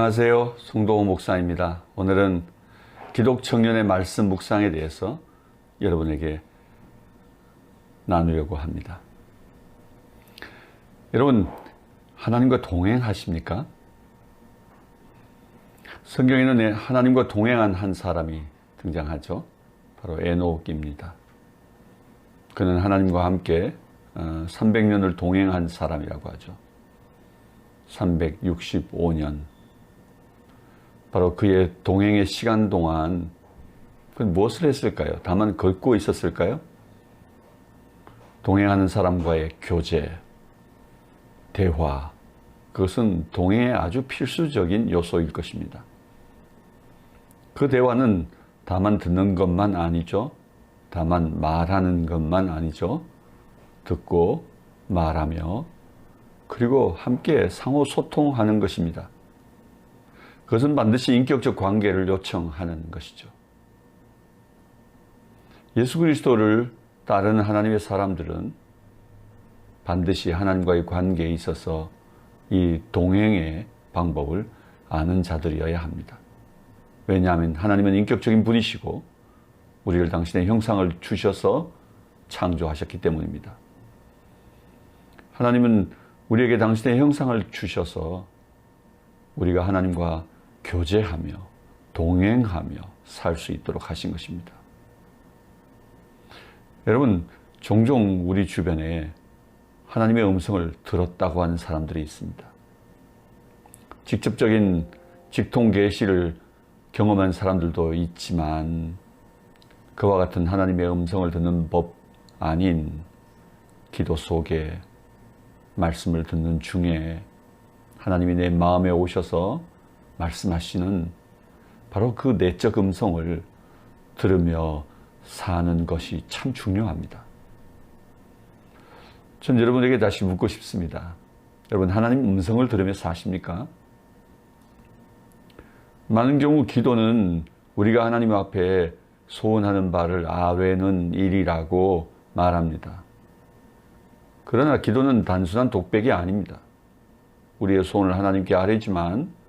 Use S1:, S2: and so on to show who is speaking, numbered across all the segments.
S1: 안녕하세요. 송도호 목사입니다. 오늘은 기독청년의 말씀 묵상에 대해서 여러분에게 나누려고 합니다. 여러분, 하나님과 동행하십니까? 성경에는 하나님과 동행한 한 사람이 등장하죠. 바로 에녹입니다. 그는 하나님과 함께 300년을 동행한 사람이라고 하죠. 365년. 바로 그의 동행의 시간 동안 그는 무엇을 했을까요? 다만 걷고 있었을까요? 동행하는 사람과의 교제, 대화, 그것은 동행의 아주 필수적인 요소일 것입니다. 그 대화는 다만 듣는 것만 아니죠. 다만 말하는 것만 아니죠. 듣고 말하며 그리고 함께 상호 소통하는 것입니다. 그것은 반드시 인격적 관계를 요청하는 것이죠. 예수 그리스도를 따르는 하나님의 사람들은 반드시 하나님과의 관계에 있어서 이 동행의 방법을 아는 자들이어야 합니다. 왜냐하면 하나님은 인격적인 분이시고 우리를 당신의 형상을 주셔서 창조하셨기 때문입니다. 하나님은 우리에게 당신의 형상을 주셔서 우리가 하나님과 교제하며 동행하며 살 수 있도록 하신 것입니다. 여러분, 종종 우리 주변에 하나님의 음성을 들었다고 하는 사람들이 있습니다. 직접적인 직통 계시를 경험한 사람들도 있지만 그와 같은 하나님의 음성을 듣는 법 아닌 기도 속에 말씀을 듣는 중에 하나님이 내 마음에 오셔서 말씀하시는 바로 그 내적 음성을 들으며 사는 것이 참 중요합니다. 전 여러분에게 다시 묻고 싶습니다. 여러분, 하나님 음성을 들으며 사십니까? 많은 경우 기도는 우리가 하나님 앞에 소원하는 바를 아뢰는 일이라고 말합니다. 그러나 기도는 단순한 독백이 아닙니다. 우리의 소원을 하나님께 아뢰지만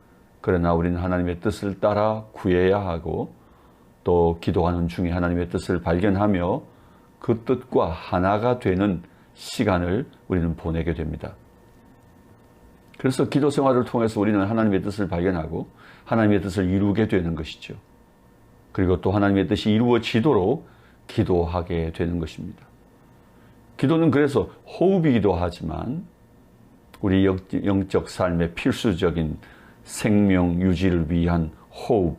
S1: 그러나 우리는 하나님의 뜻을 따라 구해야 하고 또 기도하는 중에 하나님의 뜻을 발견하며 그 뜻과 하나가 되는 시간을 우리는 보내게 됩니다. 그래서 기도 생활을 통해서 우리는 하나님의 뜻을 발견하고 하나님의 뜻을 이루게 되는 것이죠. 그리고 또 하나님의 뜻이 이루어지도록 기도하게 되는 것입니다. 기도는 그래서 호흡이기도 하지만 우리 영적 삶의 필수적인 생명 유지를 위한 호흡.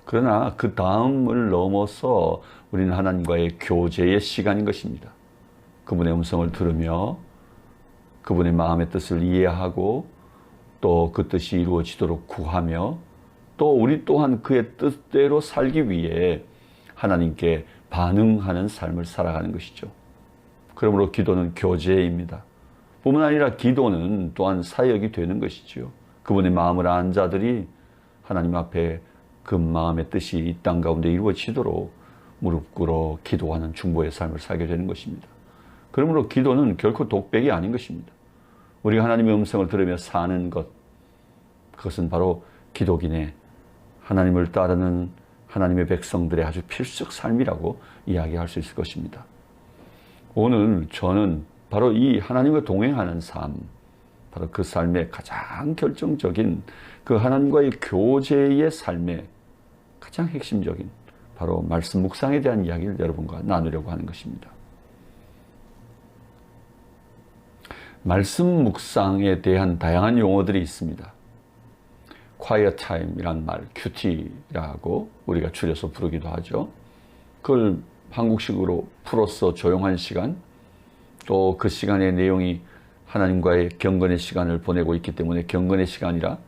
S1: 그러나 그 다음을 넘어서 우리는 하나님과의 교제의 시간인 것입니다. 그분의 음성을 들으며 그분의 마음의 뜻을 이해하고 또 그 뜻이 이루어지도록 구하며 또 우리 또한 그의 뜻대로 살기 위해 하나님께 반응하는 삶을 살아가는 것이죠. 그러므로 기도는 교제입니다. 뿐만 아니라 기도는 또한 사역이 되는 것이죠. 그분의 마음을 아는 자들이 하나님 앞에 그 마음의 뜻이 이 땅 가운데 이루어지도록 무릎 꿇어 기도하는 중보의 삶을 살게 되는 것입니다. 그러므로 기도는 결코 독백이 아닌 것입니다. 우리가 하나님의 음성을 들으며 사는 것, 그것은 바로 기독인의 하나님을 따르는 하나님의 백성들의 아주 필수적 삶이라고 이야기할 수 있을 것입니다. 오늘 저는 바로 이 하나님과 동행하는 삶, 바로 그 삶의 가장 결정적인 그 하나님과의 교제의 삶의 가장 핵심적인 바로 말씀 묵상에 대한 이야기를 여러분과 나누려고 하는 것입니다. 말씀 묵상에 대한 다양한 용어들이 있습니다. quiet time이란 말, QT라고 우리가 줄여서 부르기도 하죠. 그걸 한국식으로 풀어서 조용한 시간, 또 그 시간의 내용이 하나님과의 경건의 시간을 보내고 있기 때문에 경건의 시간이라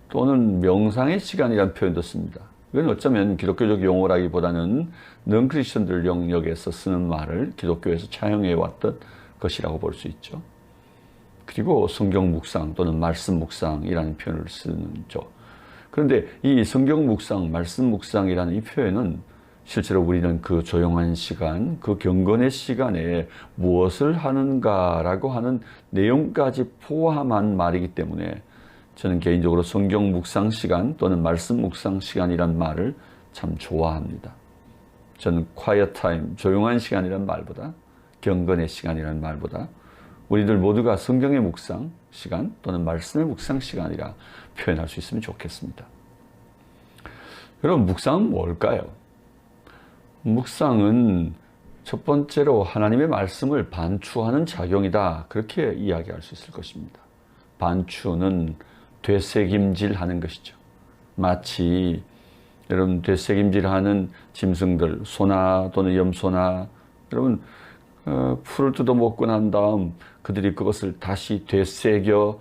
S1: 또는 명상의 시간이라는 표현도 씁니다. 이건 어쩌면 기독교적 용어라기보다는 넌크리스천들 영역에서 쓰는 말을 기독교에서 차용해 왔던 것이라고 볼 수 있죠. 그리고 성경 묵상 또는 말씀 묵상이라는 표현을 쓰죠. 그런데 이 성경 묵상, 말씀 묵상이라는 이 표현은 실제로 우리는 그 조용한 시간, 그 경건의 시간에 무엇을 하는가라고 하는 내용까지 포함한 말이기 때문에 저는 개인적으로 성경 묵상 시간 또는 말씀 묵상 시간이란 말을 참 좋아합니다. 저는 quiet time, 조용한 시간이란 말보다, 경건의 시간이란 말보다 우리들 모두가 성경의 묵상 시간 또는 말씀의 묵상 시간이라 표현할 수 있으면 좋겠습니다. 여러분, 묵상은 뭘까요? 묵상은 첫 번째로 하나님의 말씀을 반추하는 작용이다, 그렇게 이야기할 수 있을 것입니다. 반추는 되새김질하는 것이죠. 마치 여러분 되새김질하는 짐승들, 소나 또는 염소나 여러분 풀을 뜯어 먹고 난 다음 그들이 그것을 다시 되새겨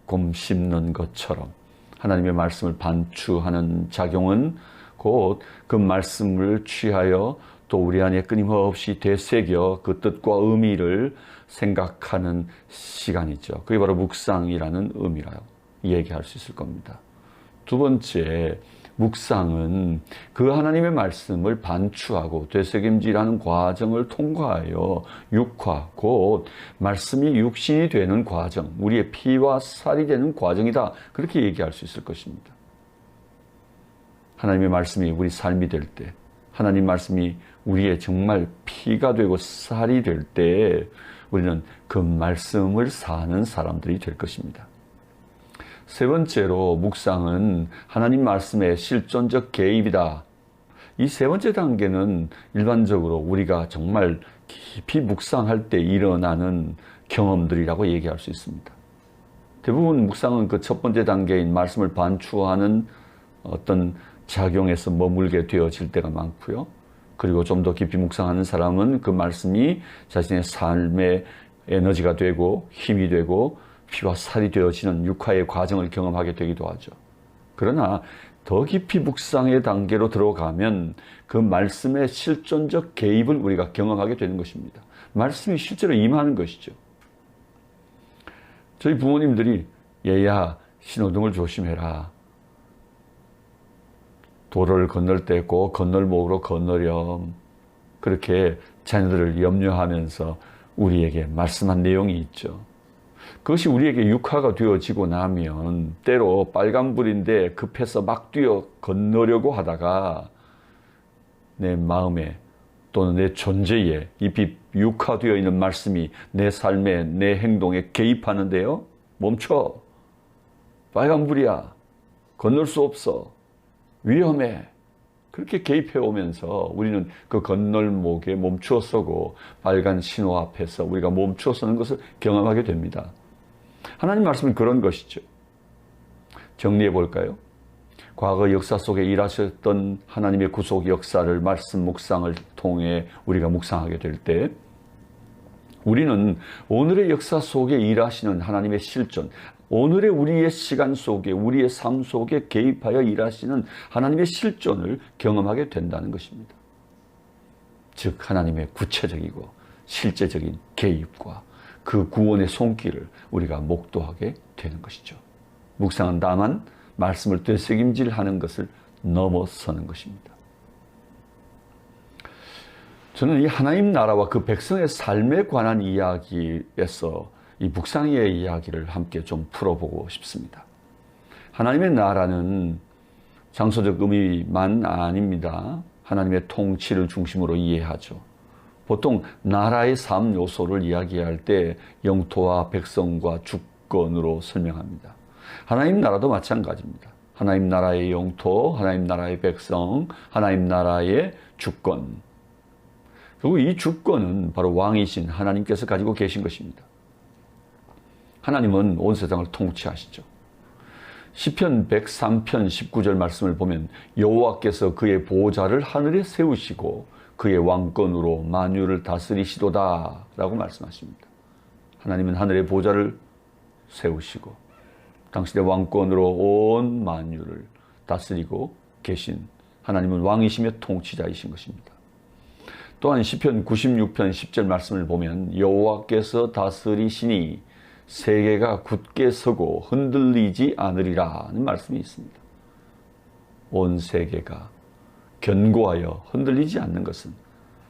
S1: 곰 씹는 것처럼 하나님의 말씀을 반추하는 작용은 곧 그 말씀을 취하여 또 우리 안에 끊임없이 되새겨 그 뜻과 의미를 생각하는 시간이죠. 그게 바로 묵상이라는 의미라요. 얘기할 수 있을 겁니다. 두 번째, 묵상은 그 하나님의 말씀을 반추하고 되새김질하는 과정을 통과하여 육화, 곧 말씀이 육신이 되는 과정, 우리의 피와 살이 되는 과정이다, 그렇게 얘기할 수 있을 것입니다. 하나님의 말씀이 우리 삶이 될 때, 하나님 말씀이 우리의 정말 피가 되고 살이 될 때 우리는 그 말씀을 사는 사람들이 될 것입니다. 세 번째로, 묵상은 하나님 말씀의 실존적 개입이다. 이 세 번째 단계는 일반적으로 우리가 정말 깊이 묵상할 때 일어나는 경험들이라고 얘기할 수 있습니다. 대부분 묵상은 그 첫 번째 단계인 말씀을 반추하는 어떤 작용에서 머물게 되어질 때가 많고요. 그리고 좀 더 깊이 묵상하는 사람은 그 말씀이 자신의 삶의 에너지가 되고 힘이 되고 피와 살이 되어지는 육화의 과정을 경험하게 되기도 하죠. 그러나 더 깊이 묵상의 단계로 들어가면 그 말씀의 실존적 개입을 우리가 경험하게 되는 것입니다. 말씀이 실제로 임하는 것이죠. 저희 부모님들이 얘야, 신호등을 조심해라. 도로를 건널 때 꼭 건널목으로 건너렴. 그렇게 자녀들을 염려하면서 우리에게 말씀한 내용이 있죠. 그것이 우리에게 육화가 되어지고 나면 때로 빨간불인데 급해서 막 뛰어 건너려고 하다가 내 마음에 또는 내 존재에 이 육화되어 있는 말씀이 내 삶에, 내 행동에 개입하는데요. 멈춰. 빨간불이야. 건널 수 없어. 위험해. 그렇게 개입해 오면서 우리는 그 건널목에 멈추어 서고 빨간 신호 앞에서 우리가 멈추어 서는 것을 경험하게 됩니다. 하나님 말씀은 그런 것이죠. 정리해 볼까요? 과거 역사 속에 일하셨던 하나님의 구속 역사를 말씀 묵상을 통해 우리가 묵상하게 될 때 우리는 오늘의 역사 속에 일하시는 하나님의 실존, 오늘의 우리의 시간 속에, 우리의 삶 속에 개입하여 일하시는 하나님의 실존을 경험하게 된다는 것입니다. 즉 하나님의 구체적이고 실제적인 개입과 그 구원의 손길을 우리가 목도하게 되는 것이죠. 묵상은 다만 말씀을 되새김질하는 것을 넘어서는 것입니다. 저는 이 하나님 나라와 그 백성의 삶에 관한 이야기에서 이 묵상의 이야기를 함께 좀 풀어보고 싶습니다. 하나님의 나라는 장소적 의미만 아닙니다. 하나님의 통치를 중심으로 이해하죠. 보통 나라의 3요소를 이야기할 때 영토와 백성과 주권으로 설명합니다. 하나님 나라도 마찬가지입니다. 하나님 나라의 영토, 하나님 나라의 백성, 하나님 나라의 주권. 그리고 이 주권은 바로 왕이신 하나님께서 가지고 계신 것입니다. 하나님은 온 세상을 통치하시죠. 시편 103편 19절 말씀을 보면 여호와께서 그의 보좌를 하늘에 세우시고 그의 왕권으로 만유를 다스리시도다 라고 말씀하십니다. 하나님은 하늘의 보좌를 세우시고 당신의 왕권으로 온 만유를 다스리고 계신 하나님은 왕이시며 통치자이신 것입니다. 또한 시편 96편 10절 말씀을 보면 여호와께서 다스리시니 세계가 굳게 서고 흔들리지 않으리라는 말씀이 있습니다. 온 세계가 견고하여 흔들리지 않는 것은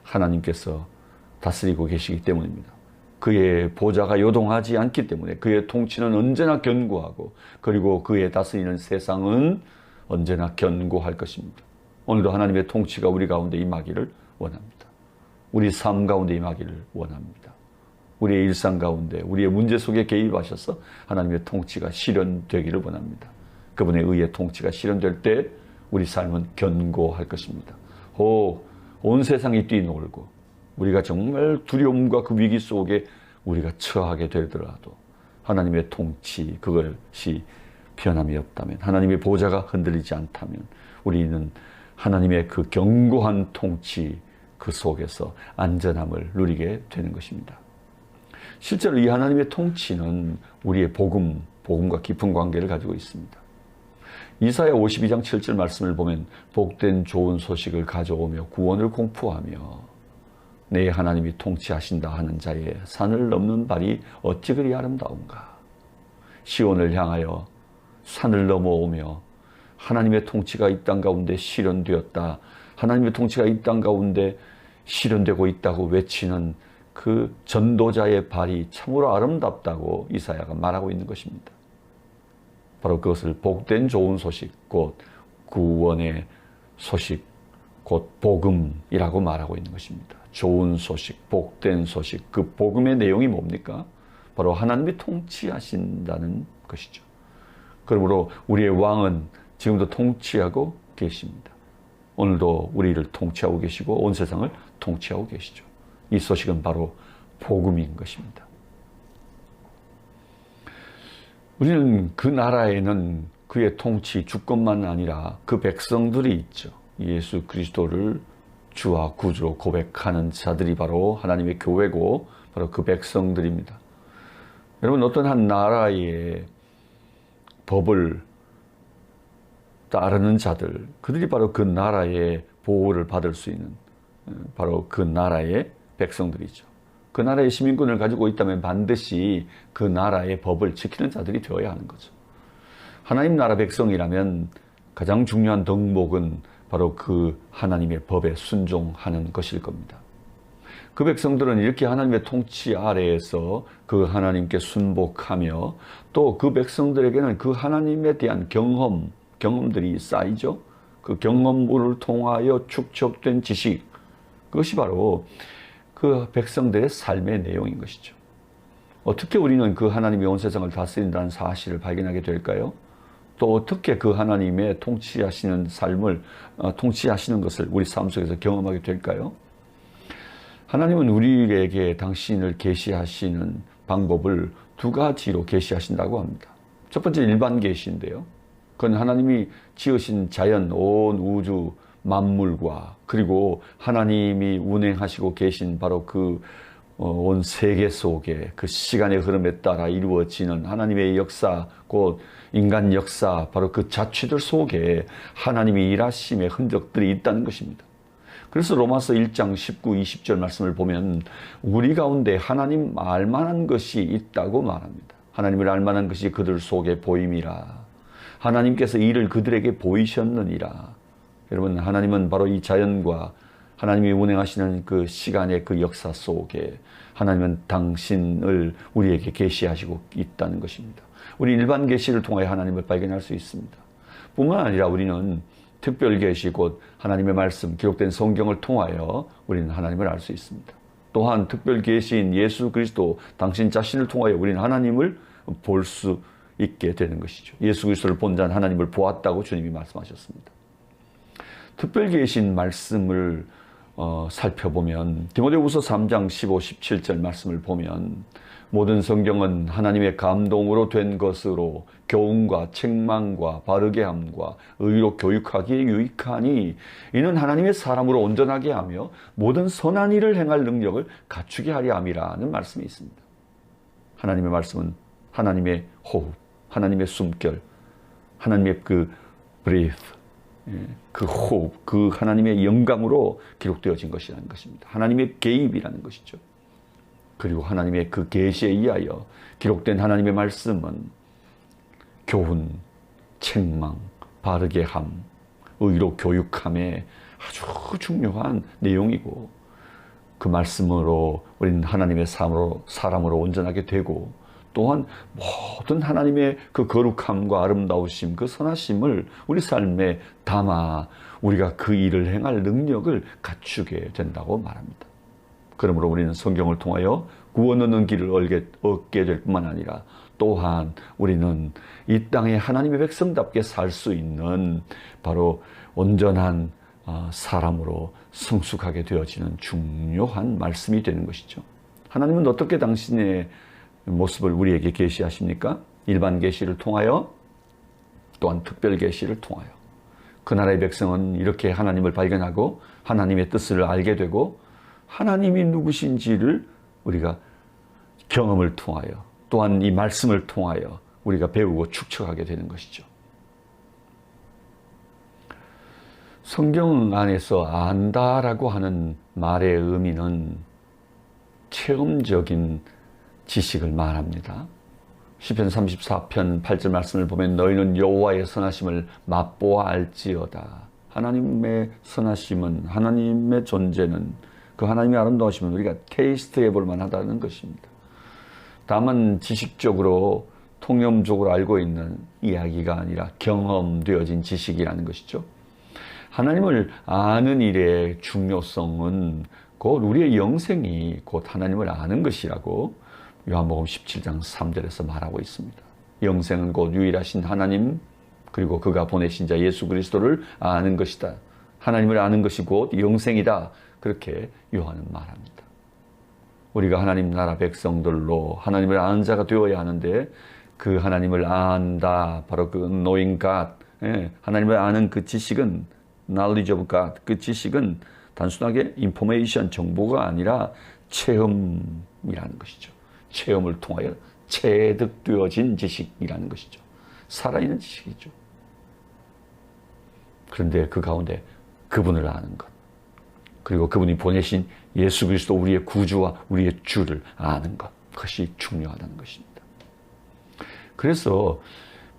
S1: 하나님께서 다스리고 계시기 때문입니다. 그의 보좌가 요동하지 않기 때문에 그의 통치는 언제나 견고하고 그리고 그의 다스리는 세상은 언제나 견고할 것입니다. 오늘도 하나님의 통치가 우리 가운데 임하기를 원합니다. 우리 삶 가운데 임하기를 원합니다. 우리의 일상 가운데 우리의 문제 속에 개입하셔서 하나님의 통치가 실현되기를 원합니다. 그분의 의의 통치가 실현될 때 우리 삶은 견고할 것입니다. 온 세상이 뛰놀고 우리가 정말 두려움과 그 위기 속에 우리가 처하게 되더라도 하나님의 통치 그것이 변함이 없다면, 하나님의 보좌가 흔들리지 않다면 우리는 하나님의 그 견고한 통치 그 속에서 안전함을 누리게 되는 것입니다. 실제로 이 하나님의 통치는 우리의 복음과 깊은 관계를 가지고 있습니다. 이사야 52장 7절 말씀을 보면 복된 좋은 소식을 가져오며 구원을 공포하며 내 하나님이 통치하신다 하는 자의 산을 넘는 발이 어찌 그리 아름다운가. 시온을 향하여 산을 넘어오며 하나님의 통치가 이 땅 가운데 실현되었다. 하나님의 통치가 이 땅 가운데 실현되고 있다고 외치는 그 전도자의 발이 참으로 아름답다고 이사야가 말하고 있는 것입니다. 바로 그것을 복된 좋은 소식, 곧 구원의 소식, 곧 복음이라고 말하고 있는 것입니다. 좋은 소식, 복된 소식, 그 복음의 내용이 뭡니까? 바로 하나님이 통치하신다는 것이죠. 그러므로 우리의 왕은 지금도 통치하고 계십니다. 오늘도 우리를 통치하고 계시고 온 세상을 통치하고 계시죠. 이 소식은 바로 복음인 것입니다. 우리는 그 나라에는 그의 통치, 주권만 아니라 그 백성들이 있죠. 예수 그리스도를 주와 구주로 고백하는 자들이 바로 하나님의 교회고 바로 그 백성들입니다. 여러분, 어떤 한 나라의 법을 따르는 자들, 그들이 바로 그 나라의 보호를 받을 수 있는 바로 그 나라의 백성들이죠. 그 나라의 시민권을 가지고 있다면 반드시 그 나라의 법을 지키는 자들이 되어야 하는 거죠. 하나님 나라 백성이라면 가장 중요한 덕목은 바로 그 하나님의 법에 순종하는 것일 겁니다. 그 백성들은 이렇게 하나님의 통치 아래에서 그 하나님께 순복하며 또 그 백성들에게는 그 하나님에 대한 경험들이 쌓이죠. 그 경험을 통하여 축적된 지식, 그것이 바로 그 백성들의 삶의 내용인 것이죠. 어떻게 우리는 그 하나님이 온 세상을 다스린다는 사실을 발견하게 될까요? 또 어떻게 그 하나님의 통치하시는 삶을, 통치하시는 것을 우리 삶 속에서 경험하게 될까요? 하나님은 우리에게 당신을 계시하시는 방법을 두 가지로 계시하신다고 합니다. 첫 번째 일반 계시인데요. 그건 하나님이 지으신 자연, 온 우주, 만물과 그리고 하나님이 운행하시고 계신 바로 그 온 세계 속에 그 시간의 흐름에 따라 이루어지는 하나님의 역사, 곧 인간 역사, 바로 그 자취들 속에 하나님이 일하심의 흔적들이 있다는 것입니다. 그래서 로마서 1장 19, 20절 말씀을 보면 우리 가운데 하나님 알만한 것이 있다고 말합니다. 하나님을 알만한 것이 그들 속에 보임이라. 하나님께서 이를 그들에게 보이셨느니라. 여러분, 하나님은 바로 이 자연과 하나님이 운행하시는 그 시간의 그 역사 속에 하나님은 당신을 우리에게 계시하시고 있다는 것입니다. 우리 일반 계시를 통하여 하나님을 발견할 수 있습니다. 뿐만 아니라 우리는 특별 계시, 곧 하나님의 말씀, 기록된 성경을 통하여 우리는 하나님을 알 수 있습니다. 또한 특별 계시인 예수 그리스도 당신 자신을 통하여 우리는 하나님을 볼 수 있게 되는 것이죠. 예수 그리스도를 본 자는 하나님을 보았다고 주님이 말씀하셨습니다. 특별 계신 말씀을 살펴보면 디모데후서 3장 15, 17절 말씀을 보면 모든 성경은 하나님의 감동으로 된 것으로 교훈과 책망과 바르게 함과 의로 교육하기에 유익하니 이는 하나님의 사람으로 온전하게 하며 모든 선한 일을 행할 능력을 갖추게 하려 함이라는 말씀이 있습니다. 하나님의 말씀은 하나님의 호흡, 하나님의 숨결, 하나님의 그 breath, 그 호흡, 그 하나님의 영감으로 기록되어진 것이라는 것입니다. 하나님의 개입이라는 것이죠. 그리고 하나님의 그 계시에 의하여 기록된 하나님의 말씀은 교훈, 책망, 바르게 함, 의로 교육함에 아주 중요한 내용이고 그 말씀으로 우리는 하나님의 사람으로 온전하게 되고, 또한 모든 하나님의 그 거룩함과 아름다우심, 그 선하심을 우리 삶에 담아 우리가 그 일을 행할 능력을 갖추게 된다고 말합니다. 그러므로 우리는 성경을 통하여 구원 얻는 길을 얻게 될 뿐만 아니라, 또한 우리는 이 땅에 하나님의 백성답게 살 수 있는 바로 온전한 사람으로 성숙하게 되어지는 중요한 말씀이 되는 것이죠. 하나님은 어떻게 당신의 모습을 우리에게 계시하십니까? 일반 계시를 통하여, 또한 특별 계시를 통하여. 그 나라의 백성은 이렇게 하나님을 발견하고 하나님의 뜻을 알게 되고, 하나님이 누구신지를 우리가 경험을 통하여, 또한 이 말씀을 통하여 우리가 배우고 축적하게 되는 것이죠. 성경 안에서 안다라고 하는 말의 의미는 체험적인 지식을 말합니다. 시편 34편 8절 말씀을 보면 너희는 여호와의 선하심을 맛보아 알지어다. 하나님의 선하심은, 하나님의 존재는, 그 하나님의 아름다우심은 우리가 테이스트해 볼 만하다는 것입니다. 다만 지식적으로 통념적으로 알고 있는 이야기가 아니라 경험되어진 지식이라는 것이죠. 하나님을 아는 일의 중요성은 곧 우리의 영생이 곧 하나님을 아는 것이라고 요한복음 17장 3절에서 말하고 있습니다. 영생은 곧 유일하신 하나님, 그리고 그가 보내신 자 예수 그리스도를 아는 것이다. 하나님을 아는 것이 곧 영생이다. 그렇게 요한은 말합니다. 우리가 하나님 나라 백성들로 하나님을 아는 자가 되어야 하는데, 그 하나님을 안다, 바로 그 knowing God, 하나님을 아는 그 지식은 knowledge of God, 그 지식은 단순하게 information, 정보가 아니라 체험이라는 것이죠. 체험을 통하여 체득되어진 지식이라는 것이죠. 살아있는 지식이죠. 그런데 그 가운데 그분을 아는 것, 그리고 그분이 보내신 예수 그리스도 우리의 구주와 우리의 주를 아는 것, 그것이 중요하다는 것입니다. 그래서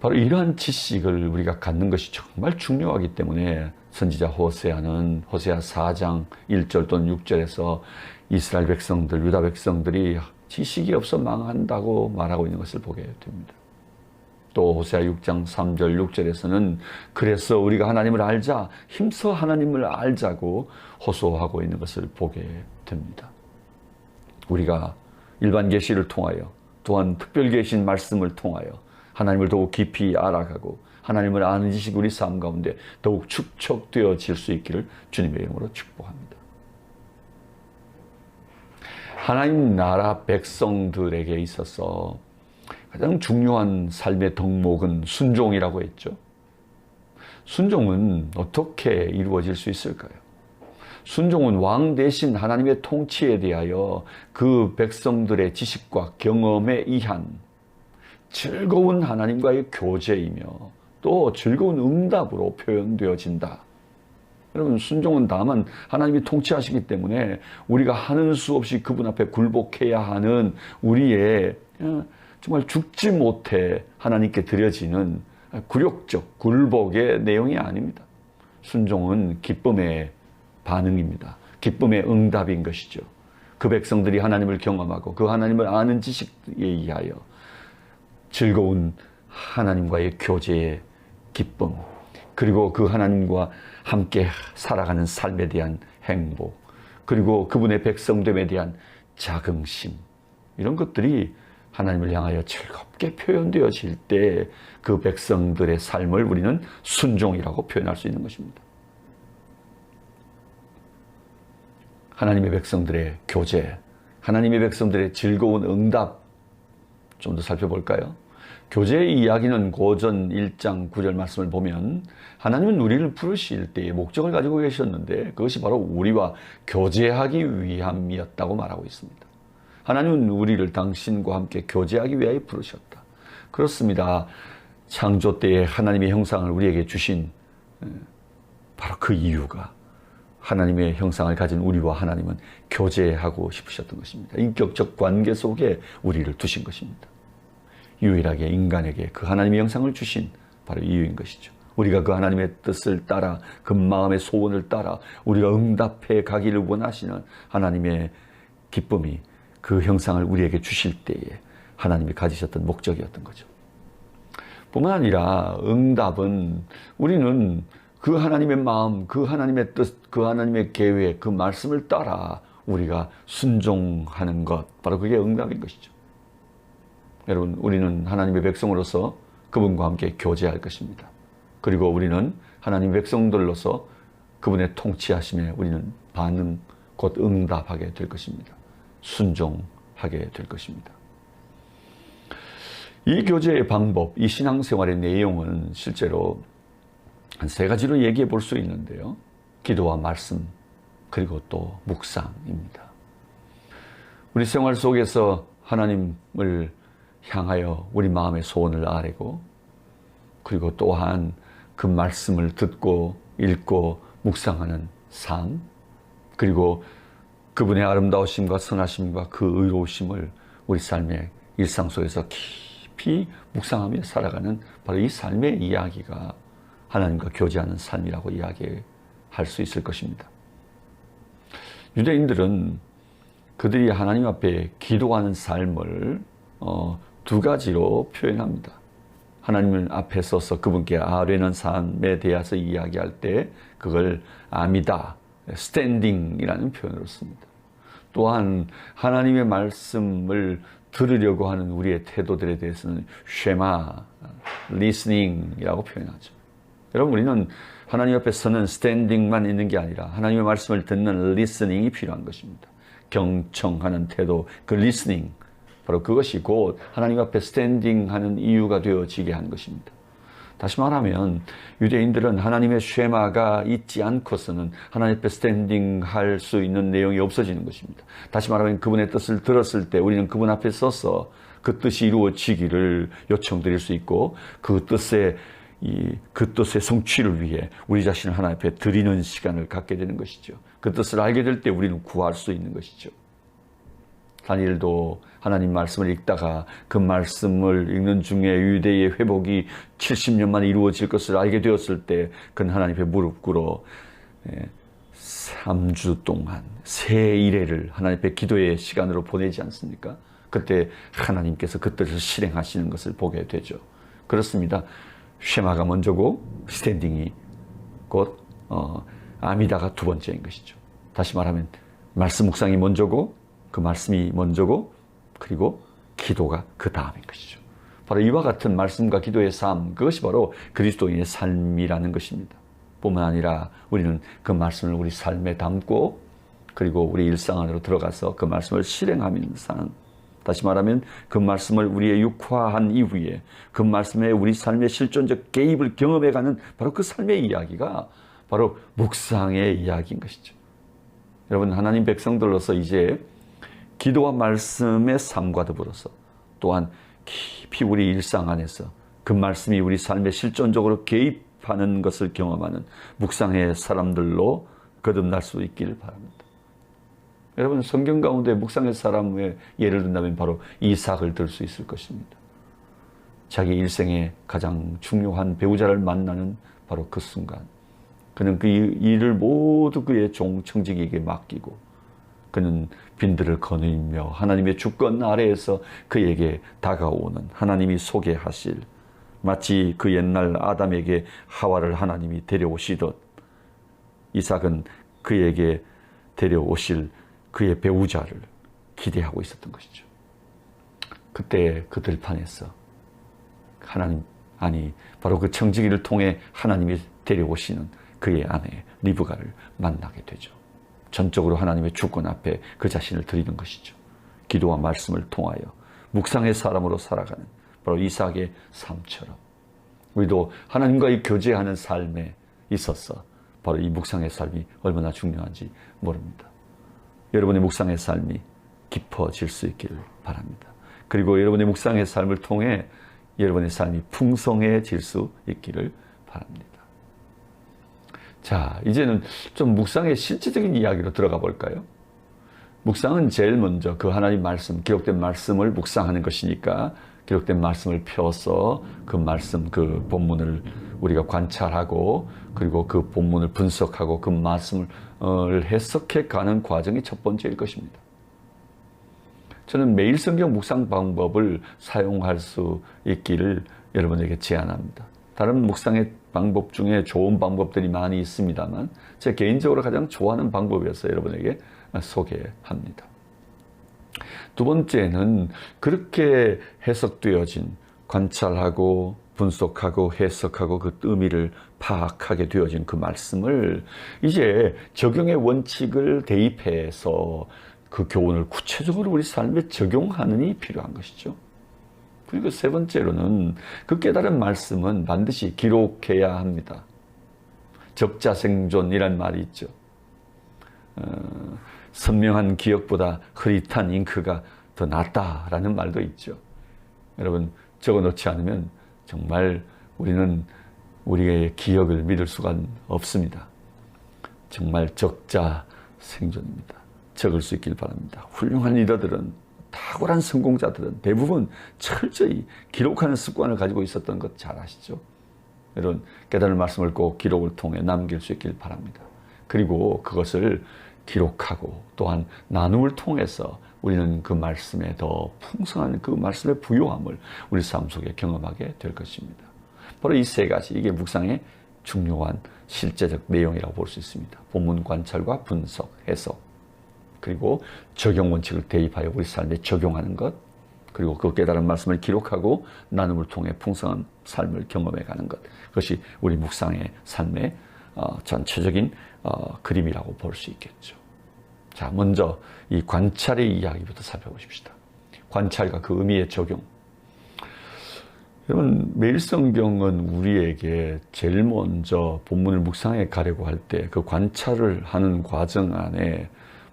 S1: 바로 이러한 지식을 우리가 갖는 것이 정말 중요하기 때문에 선지자 호세아는 호세아 4장 1절 또는 6절에서 이스라엘 백성들, 유다 백성들이 지식이 없어 망한다고 말하고 있는 것을 보게 됩니다. 또 호세아 6장 3절 6절에서는 그래서 우리가 하나님을 알자, 힘써 하나님을 알자고 호소하고 있는 것을 보게 됩니다. 우리가 일반 계시를 통하여, 또한 특별 계신 말씀을 통하여 하나님을 더욱 깊이 알아가고 하나님을 아는 지식이 우리 삶 가운데 더욱 축적되어질 수 있기를 주님의 이름으로 축복합니다. 하나님 나라 백성들에게 있어서 가장 중요한 삶의 덕목은 순종이라고 했죠. 순종은 어떻게 이루어질 수 있을까요? 순종은 왕 대신 하나님의 통치에 대하여 그 백성들의 지식과 경험에 의한 즐거운 하나님과의 교제이며 또 즐거운 응답으로 표현되어진다. 여러분, 순종은 다만 하나님이 통치하시기 때문에 우리가 하는 수 없이 그분 앞에 굴복해야 하는 우리의 정말 죽지 못해 하나님께 드려지는 굴욕적 굴복의 내용이 아닙니다. 순종은 기쁨의 반응입니다. 기쁨의 응답인 것이죠. 그 백성들이 하나님을 경험하고 그 하나님을 아는 지식에 의하여 즐거운 하나님과의 교제의 기쁨, 그리고 그 하나님과 함께 살아가는 삶에 대한 행복, 그리고 그분의 백성됨에 대한 자긍심, 이런 것들이 하나님을 향하여 즐겁게 표현되어질 때 그 백성들의 삶을 우리는 순종이라고 표현할 수 있는 것입니다. 하나님의 백성들의 교제, 하나님의 백성들의 즐거운 응답 좀 더 살펴볼까요? 교제의 이야기는 고전 1장 9절 말씀을 보면 하나님은 우리를 부르실 때에 목적을 가지고 계셨는데 그것이 바로 우리와 교제하기 위함이었다고 말하고 있습니다. 하나님은 우리를 당신과 함께 교제하기 위하여 부르셨다. 그렇습니다. 창조 때에 하나님의 형상을 우리에게 주신 바로 그 이유가 하나님의 형상을 가진 우리와 하나님은 교제하고 싶으셨던 것입니다. 인격적 관계 속에 우리를 두신 것입니다. 유일하게 인간에게 그 하나님의 형상을 주신 바로 이유인 것이죠. 우리가 그 하나님의 뜻을 따라 그 마음의 소원을 따라 우리가 응답해 가기를 원하시는 하나님의 기쁨이 그 형상을 우리에게 주실 때에 하나님이 가지셨던 목적이었던 거죠. 뿐만 아니라 응답은 우리는 그 하나님의 마음, 그 하나님의 뜻, 그 하나님의 계획, 그 말씀을 따라 우리가 순종하는 것, 바로 그게 응답인 것이죠. 여러분, 우리는 하나님의 백성으로서 그분과 함께 교제할 것입니다. 그리고 우리는 하나님의 백성들로서 그분의 통치하심에 우리는 반응, 곧 응답하게 될 것입니다. 순종하게 될 것입니다. 이 교제의 방법, 이 신앙생활의 내용은 실제로 한 세 가지로 얘기해 볼 수 있는데요. 기도와 말씀, 그리고 또 묵상입니다. 우리 생활 속에서 하나님을 향하여 우리 마음의 소원을 아뢰고, 그리고 또한 그 말씀을 듣고 읽고 묵상하는 삶, 그리고 그분의 아름다우심과 선하심과 그 의로우심을 우리 삶의 일상 속에서 깊이 묵상하며 살아가는 바로 이 삶의 이야기가 하나님과 교제하는 삶이라고 이야기할 수 있을 것입니다. 유대인들은 그들이 하나님 앞에 기도하는 삶을 두 가지로 표현합니다. 하나님 앞에 서서 그분께 아뢰는 삶에 대해서 이야기할 때 그걸 아미다, 스탠딩이라는 표현으로 씁니다. 또한 하나님의 말씀을 들으려고 하는 우리의 태도들에 대해서는 쉐마, 리스닝이라고 표현하죠. 여러분, 우리는 하나님 앞에 서는 스탠딩만 있는 게 아니라 하나님의 말씀을 듣는 리스닝이 필요한 것입니다. 경청하는 태도, 그 리스닝, 바로 그것이 곧 하나님 앞에 스탠딩하는 이유가 되어지게 하는 것입니다. 다시 말하면 유대인들은 하나님의 쉐마가 있지 않고서는 하나님 앞에 스탠딩할 수 있는 내용이 없어지는 것입니다. 다시 말하면 그분의 뜻을 들었을 때 우리는 그분 앞에 서서 그 뜻이 이루어지기를 요청드릴 수 있고 그 뜻의 성취를 위해 우리 자신을 하나님 앞에 드리는 시간을 갖게 되는 것이죠. 그 뜻을 알게 될 때 우리는 구할 수 있는 것이죠. 다니엘도 하나님 말씀을 읽다가 그 말씀을 읽는 중에 유대의 회복이 70년 만에 이루어질 것을 알게 되었을 때 그는 하나님 앞에 무릎 꿇어 3주 동안 새 이래를 하나님 앞에 기도의 시간으로 보내지 않습니까? 그때 하나님께서 그 뜻을 실행하시는 것을 보게 되죠. 그렇습니다. 쉐마가 먼저고 스탠딩이 곧 아미다가 두 번째인 것이죠. 다시 말하면 말씀 묵상이 먼저고 그 말씀이 먼저고 그리고 기도가 그 다음인 것이죠. 바로 이와 같은 말씀과 기도의 삶, 그것이 바로 그리스도인의 삶이라는 것입니다. 뿐만 아니라 우리는 그 말씀을 우리 삶에 담고 그리고 우리 일상 안으로 들어가서 그 말씀을 실행하면서 사는, 다시 말하면 그 말씀을 우리의 육화한 이후에 그 말씀에 우리 삶의 실존적 개입을 경험해가는 바로 그 삶의 이야기가 바로 묵상의 이야기인 것이죠. 여러분, 하나님 백성들로서 이제 기도와 말씀의 삶과 더불어서 또한 깊이 우리 일상 안에서 그 말씀이 우리 삶에 실존적으로 개입하는 것을 경험하는 묵상의 사람들로 거듭날 수 있기를 바랍니다. 여러분, 성경 가운데 묵상의 사람의 예를 든다면 바로 이삭을 들 수 있을 것입니다. 자기 일생의 가장 중요한 배우자를 만나는 바로 그 순간 그는 그 일을 모두 그의 종 청지기에게 맡기고 그는 빈들을 거느리며 하나님의 주권 아래에서 그에게 다가오는 하나님이 소개하실, 마치 그 옛날 아담에게 하와를 하나님이 데려오시듯 이삭은 그에게 데려오실 그의 배우자를 기대하고 있었던 것이죠. 그때 그 들판에서 바로 그 청지기를 통해 하나님이 데려오시는 그의 아내 리브가를 만나게 되죠. 전적으로 하나님의 주권 앞에 그 자신을 드리는 것이죠. 기도와 말씀을 통하여 묵상의 사람으로 살아가는 바로 이삭의 삶처럼 우리도 하나님과의 교제하는 삶에 있어서 바로 이 묵상의 삶이 얼마나 중요한지 모릅니다. 여러분의 묵상의 삶이 깊어질 수 있기를 바랍니다. 그리고 여러분의 묵상의 삶을 통해 여러분의 삶이 풍성해질 수 있기를 바랍니다. 자, 이제는 좀 묵상의 실질적인 이야기로 들어가 볼까요? 묵상은 제일 먼저 그 하나님 말씀, 기록된 말씀을 묵상하는 것이니까 기록된 말씀을 펴서 그 말씀, 그 본문을 우리가 관찰하고 그리고 그 본문을 분석하고 그 말씀을 해석해 가는 과정이 첫 번째일 것입니다. 저는 매일 성경 묵상 방법을 사용할 수 있기를 여러분에게 제안합니다. 다른 묵상의 방법 중에 좋은 방법들이 많이 있습니다만 제 개인적으로 가장 좋아하는 방법이어서 여러분에게 소개합니다. 두 번째는 그렇게 해석되어진, 관찰하고 분석하고 해석하고 그 의미를 파악하게 되어진 그 말씀을 이제 적용의 원칙을 대입해서 그 교훈을 구체적으로 우리 삶에 적용하는이 필요한 것이죠. 그리고 세 번째로는 그 깨달은 말씀은 반드시 기록해야 합니다. 적자생존이란 말이 있죠. 선명한 기억보다 흐릿한 잉크가 더 낫다라는 말도 있죠. 여러분, 적어놓지 않으면 정말 우리는 우리의 기억을 믿을 수가 없습니다. 정말 적자생존입니다. 적을 수 있길 바랍니다. 훌륭한 리더들은, 탁월한 성공자들은 대부분 철저히 기록하는 습관을 가지고 있었던 것 잘 아시죠? 여러분, 깨달은 말씀을 꼭 기록을 통해 남길 수 있길 바랍니다. 그리고 그것을 기록하고 또한 나눔을 통해서 우리는 그 말씀에 더 풍성한 그 말씀의 부요함을 우리 삶 속에 경험하게 될 것입니다. 바로 이 세 가지, 이게 묵상의 중요한 실제적 내용이라고 볼 수 있습니다. 본문 관찰과 분석, 해석, 그리고 적용 원칙을 대입하여 우리 삶에 적용하는 것, 그리고 그 깨달은 말씀을 기록하고 나눔을 통해 풍성한 삶을 경험해 가는 것, 그것이 우리 묵상의 삶의 전체적인 그림이라고 볼 수 있겠죠. 자, 먼저 이 관찰의 이야기부터 살펴보십시다. 관찰과 그 의미의 적용. 여러분, 매일 성경은 우리에게 제일 먼저 본문을 묵상해 가려고 할 때 그 관찰을 하는 과정 안에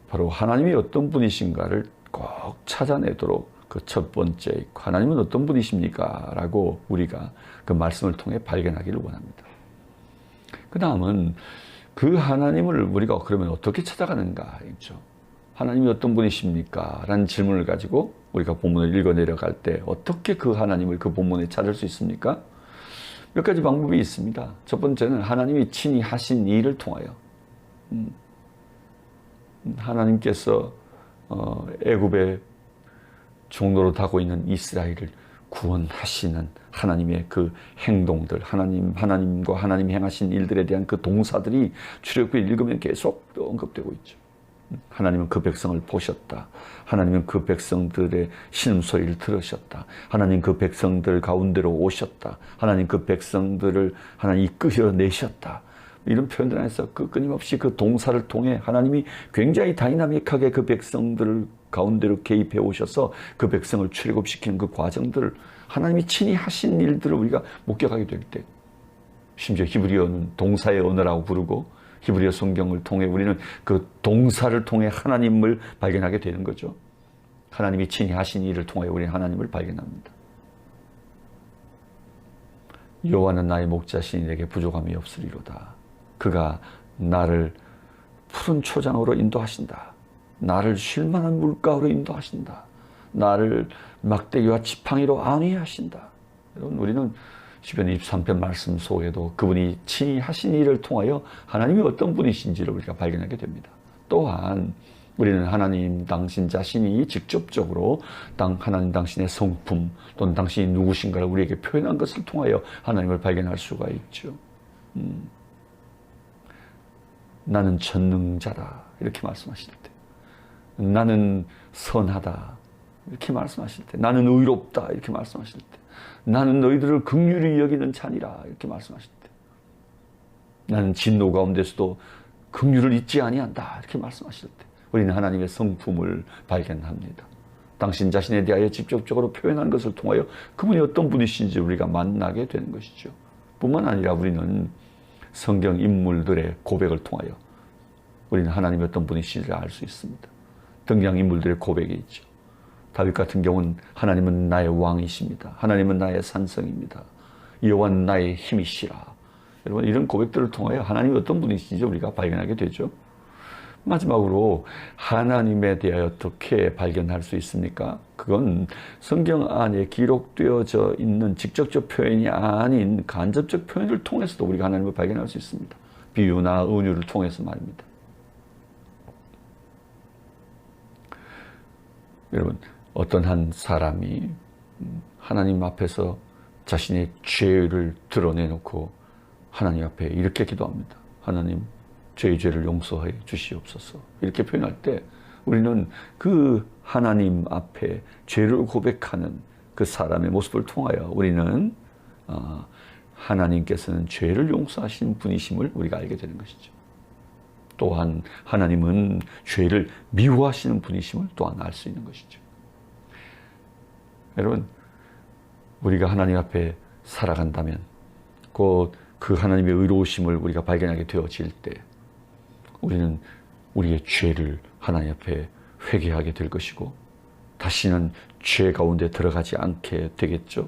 S1: 바로 하나님이 어떤 분이신가를 꼭 찾아내도록 그 첫 번째, 하나님은 어떤 분이십니까? 라고 우리가 그 말씀을 통해 발견하기를 원합니다. 그 다음은 그 하나님을 우리가 그러면 어떻게 찾아가는가? 있죠. 하나님이 어떤 분이십니까? 라는 질문을 가지고 우리가 본문을 읽어 내려갈 때 어떻게 그 하나님을 그 본문에 찾을 수 있습니까? 몇 가지 방법이 있습니다. 첫 번째는 하나님이 친히 하신 일을 통하여 하나님께서 애굽의 종로로 타고 있는 이스라엘을 구원하시는 하나님의 그 행동들, 하나님과 하나님이 행하신 일들에 대한 그 동사들이 출애굽기에 읽으면 계속 언급되고 있죠. 하나님은 그 백성을 보셨다. 하나님은 그 백성들의 신음소리를 들으셨다. 하나님 그 백성들 가운데로 오셨다. 하나님 그 백성들을 하나님 이끌어내셨다. 이런 표현들 안에서 그 끊임없이 그 동사를 통해 하나님이 굉장히 다이나믹하게 그 백성들을 가운데로 개입해 오셔서 그 백성을 출애굽시키는 그 과정들을 하나님이 친히 하신 일들을 우리가 목격하게 될 때, 심지어 히브리어는 동사의 언어라고 부르고 히브리어 성경을 통해 우리는 그 동사를 통해 하나님을 발견하게 되는 거죠. 하나님이 친히 하신 일을 통해 우리는 하나님을 발견합니다. 여호와는 나의 목자시니 내게 부족함이 없으리로다. 그가 나를 푸른 초장으로 인도하신다. 나를 쉴만한 물가로 인도하신다. 나를 막대기와 지팡이로 안위하신다. 여러분, 우리는 시편 23편 말씀 속에도 그분이 친히 하신 일을 통하여 하나님이 어떤 분이신지를 우리가 발견하게 됩니다. 또한 우리는 하나님 당신 자신이 직접적으로 하나님 당신의 성품 또는 당신이 누구신가를 우리에게 표현한 것을 통하여 하나님을 발견할 수가 있죠. 나는 전능자다 이렇게 말씀하실 때, 나는 선하다 이렇게 말씀하실 때, 나는 의롭다 이렇게 말씀하실 때, 나는 너희들을 긍휼히 여기는 자니라 이렇게 말씀하실 때, 나는 진노 가운데서도 긍휼을 잊지 아니한다 이렇게 말씀하실 때, 우리는 하나님의 성품을 발견합니다. 당신 자신에 대하여 직접적으로 표현한 것을 통하여 그분이 어떤 분이신지 우리가 만나게 되는 것이죠. 뿐만 아니라 우리는 성경 인물들의 고백을 통하여 우리는 하나님이 어떤 분이신지를 알 수 있습니다. 등장인물들의 고백이 있죠. 다윗 같은 경우는 하나님은 나의 왕이십니다. 하나님은 나의 산성입니다. 여호와는 나의 힘이시라. 여러분, 이런 고백들을 통하여 하나님이 어떤 분이신지 우리가 발견하게 되죠. 마지막으로 하나님에 대하여 어떻게 발견할 수 있습니까? 그건 성경 안에 기록되어져 있는 직접적 표현이 아닌 간접적 표현을 통해서도 우리가 하나님을 발견할 수 있습니다. 비유나 은유를 통해서 말입니다. 여러분, 어떤 한 사람이 하나님 앞에서 자신의 죄를 드러내놓고 하나님 앞에 이렇게 기도합니다. 하나님, 저의 죄를 용서해 주시옵소서. 이렇게 표현할 때 우리는 그 하나님 앞에 죄를 고백하는 그 사람의 모습을 통하여 우리는 하나님께서는 죄를 용서하시는 분이심을 우리가 알게 되는 것이죠. 또한 하나님은 죄를 미워하시는 분이심을 또한 알 수 있는 것이죠. 여러분, 우리가 하나님 앞에 살아간다면 곧 그 하나님의 의로우심을 우리가 발견하게 되어질 때 우리는 우리의 죄를 하나님 앞에 회개하게 될 것이고 다시는 죄 가운데 들어가지 않게 되겠죠.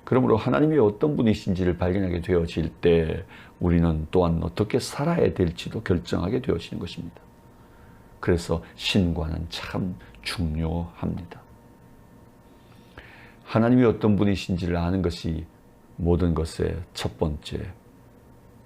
S1: 그러므로 하나님이 어떤 분이신지를 발견하게 되어질 때 우리는 또한 어떻게 살아야 될지도 결정하게 되어지는 것입니다. 그래서 신과는 참 중요합니다. 하나님이 어떤 분이신지를 아는 것이 모든 것의 첫 번째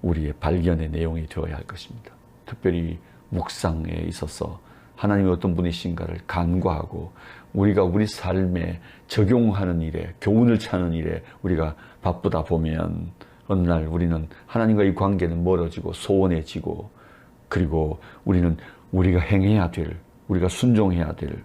S1: 우리의 발견의 내용이 되어야 할 것입니다. 특별히 묵상에 있어서 하나님이 어떤 분이신가를 간과하고 우리가 우리 삶에 적용하는 일에, 교훈을 찾는 일에 우리가 바쁘다 보면 어느 날 우리는 하나님과의 관계는 멀어지고 소원해지고 그리고 우리는 우리가 행해야 될, 우리가 순종해야 될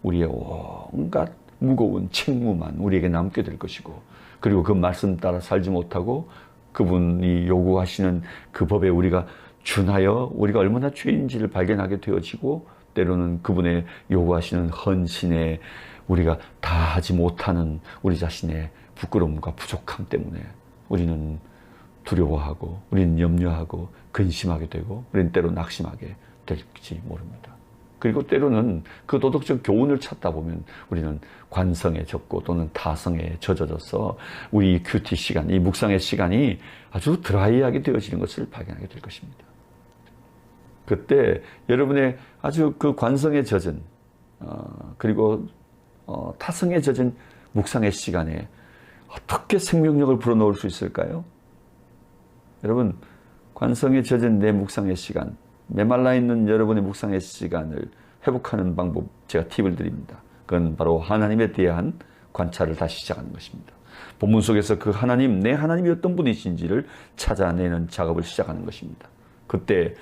S1: 우리의 온갖 무거운 책무만 우리에게 남게 될 것이고 그리고 그 말씀 따라 살지 못하고 그분이 요구하시는 그 법에 우리가 준하여 우리가 얼마나 죄인지를 발견하게 되어지고 때로는 그분의 요구하시는 헌신에 우리가 다 하지 못하는 우리 자신의 부끄러움과 부족함 때문에 우리는 두려워하고 우리는 염려하고 근심하게 되고 우리는 때로 낙심하게 될지 모릅니다. 그리고 때로는 그 도덕적 교훈을 찾다 보면 우리는 관성에 젖고 또는 타성에 젖어져서 우리 이 큐티 시간, 이 묵상의 시간이 아주 드라이하게 되어지는 것을 발견하게 될 것입니다. 그때 여러분의 아주 그 관성에 젖은 그리고 타성에 젖은 묵상의 시간에 어떻게 생명력을 불어넣을 수 있을까요? 여러분, 관성에 젖은 내 묵상의 시간, 메말라 있는 여러분의 묵상의 시간을 회복하는 방법 제가 팁을 드립니다. 그건 바로 하나님에 대한 관찰을 다시 시작하는 것입니다. 본문 속에서 그 하나님, 내 하나님이 어떤 분이신지를 찾아내는 작업을 시작하는 것입니다. 그때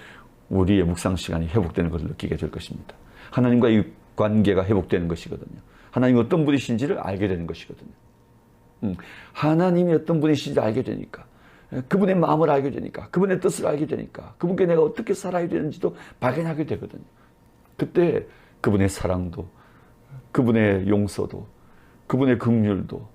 S1: 우리의 묵상 시간이 회복되는 것을 느끼게 될 것입니다. 하나님과의 관계가 회복되는 것이거든요. 하나님이 어떤 분이신지를 알게 되는 것이거든요. 하나님이 어떤 분이신지 알게 되니까 그분의 마음을 알게 되니까 그분의 뜻을 알게 되니까 그분께 내가 어떻게 살아야 되는지도 발견하게 되거든요. 그때 그분의 사랑도 그분의 용서도 그분의 긍휼도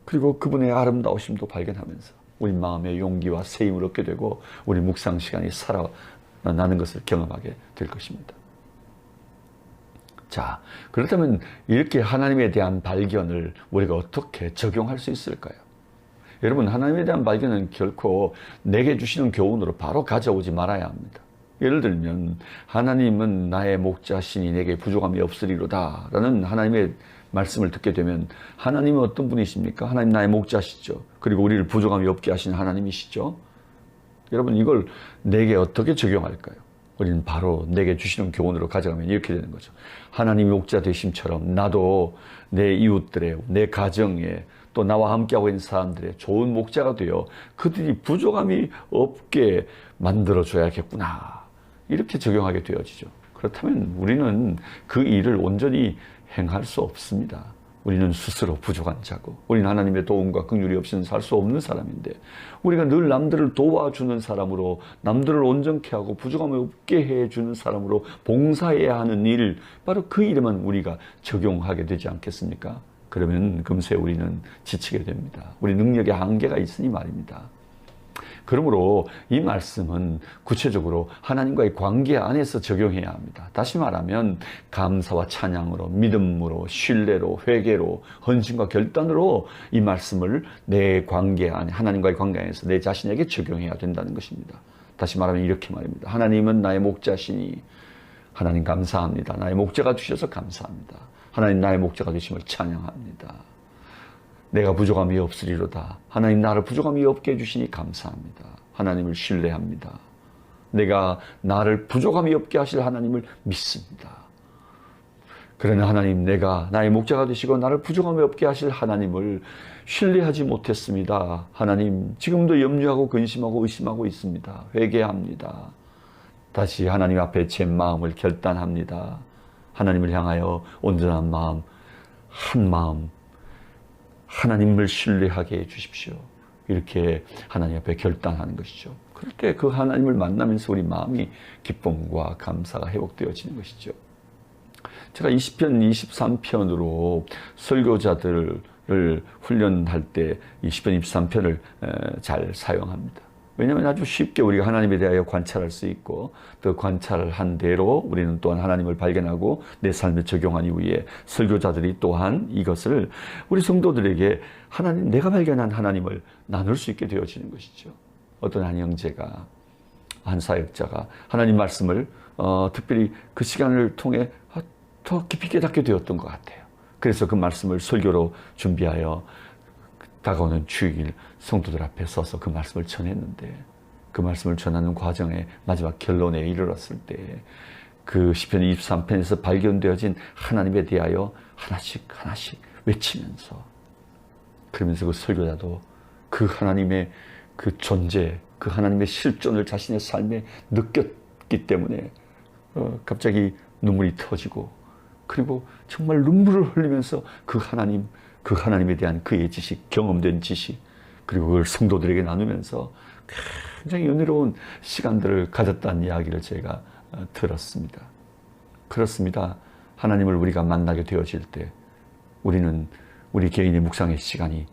S1: 그리고 그분의 아름다우심도 발견하면서 우리 마음의 용기와 세임을 얻게 되고 우리 묵상 시간이 살아나는 것을 경험하게 될 것입니다. 자, 그렇다면 이렇게 하나님에 대한 발견을 우리가 어떻게 적용할 수 있을까요? 여러분, 하나님에 대한 발견은 결코 내게 주시는 교훈으로 바로 가져오지 말아야 합니다. 예를 들면 하나님은 나의 목자시니 내게 부족함이 없으리로다 라는 하나님의 말씀을 듣게 되면 하나님은 어떤 분이십니까? 하나님 나의 목자시죠. 그리고 우리를 부족함이 없게 하시는 하나님이시죠. 여러분, 이걸 내게 어떻게 적용할까요? 우리는 바로 내게 주시는 교훈으로 가져가면 이렇게 되는 거죠. 하나님이 목자 되심처럼 나도 내 이웃들의, 내 가정에 또 나와 함께하고 있는 사람들의 좋은 목자가 되어 그들이 부족함이 없게 만들어줘야겠구나. 이렇게 적용하게 되어지죠. 그렇다면 우리는 그 일을 온전히 행할 수 없습니다. 우리는 스스로 부족한 자고 우리는 하나님의 도움과 긍휼이 없이는 살 수 없는 사람인데 우리가 늘 남들을 도와주는 사람으로 남들을 온전케 하고 부족함을 없게 해주는 사람으로 봉사해야 하는 일 바로 그 일에만 우리가 적용하게 되지 않겠습니까? 그러면 금세 우리는 지치게 됩니다. 우리 능력에 한계가 있으니 말입니다. 그러므로 이 말씀은 구체적으로 하나님과의 관계 안에서 적용해야 합니다. 다시 말하면 감사와 찬양으로, 믿음으로, 신뢰로, 회개로, 헌신과 결단으로 이 말씀을 내 관계 안에, 하나님과의 관계 안에서 내 자신에게 적용해야 된다는 것입니다. 다시 말하면 이렇게 말입니다. 하나님은 나의 목자시니 하나님 감사합니다. 나의 목자가 주셔서 감사합니다. 하나님 나의 목자가 되심을 찬양합니다. 내가 부족함이 없으리로다. 하나님 나를 부족함이 없게 해주시니 감사합니다. 하나님을 신뢰합니다. 내가 나를 부족함이 없게 하실 하나님을 믿습니다. 그러나 하나님, 내가 나의 목자가 되시고 나를 부족함이 없게 하실 하나님을 신뢰하지 못했습니다. 하나님, 지금도 염려하고 근심하고 의심하고 있습니다. 회개합니다. 다시 하나님 앞에 제 마음을 결단합니다. 하나님을 향하여 온전한 마음, 한 마음, 하나님을 신뢰하게 해주십시오. 이렇게 하나님 앞에 결단하는 것이죠. 그럴 때 그 하나님을 만나면서 우리 마음이 기쁨과 감사가 회복되어지는 것이죠. 제가 20편, 23편으로 설교자들을 훈련할 때 20편, 23편을 잘 사용합니다. 왜냐하면 아주 쉽게 우리가 하나님에 대하여 관찰할 수 있고 또 관찰을 한 대로 우리는 또한 하나님을 발견하고 내 삶에 적용한 이후에 설교자들이 또한 이것을 우리 성도들에게 하나님, 내가 발견한 하나님을 나눌 수 있게 되어지는 것이죠. 어떤 한 형제가, 한 사역자가 하나님 말씀을 특별히 그 시간을 통해 더 깊이 깨닫게 되었던 것 같아요. 그래서 그 말씀을 설교로 준비하여 다가오는 주일 성도들 앞에 서서 그 말씀을 전했는데, 그 말씀을 전하는 과정에 마지막 결론에 이르렀을 때 그 시편 23편에서 발견되어진 하나님에 대하여 하나씩 하나씩 외치면서, 그러면서 그 설교자도 그 하나님의 그 존재, 그 하나님의 실존을 자신의 삶에 느꼈기 때문에 갑자기 눈물이 터지고, 그리고 정말 눈물을 흘리면서 그 하나님에 대한 그의 지식, 경험된 지식, 그리고 그걸 성도들에게 나누면서 굉장히 은혜로운 시간들을 가졌다는 이야기를 제가 들었습니다. 그렇습니다. 하나님을 우리가 만나게 되어질 때 우리는 우리 개인의 묵상의 시간이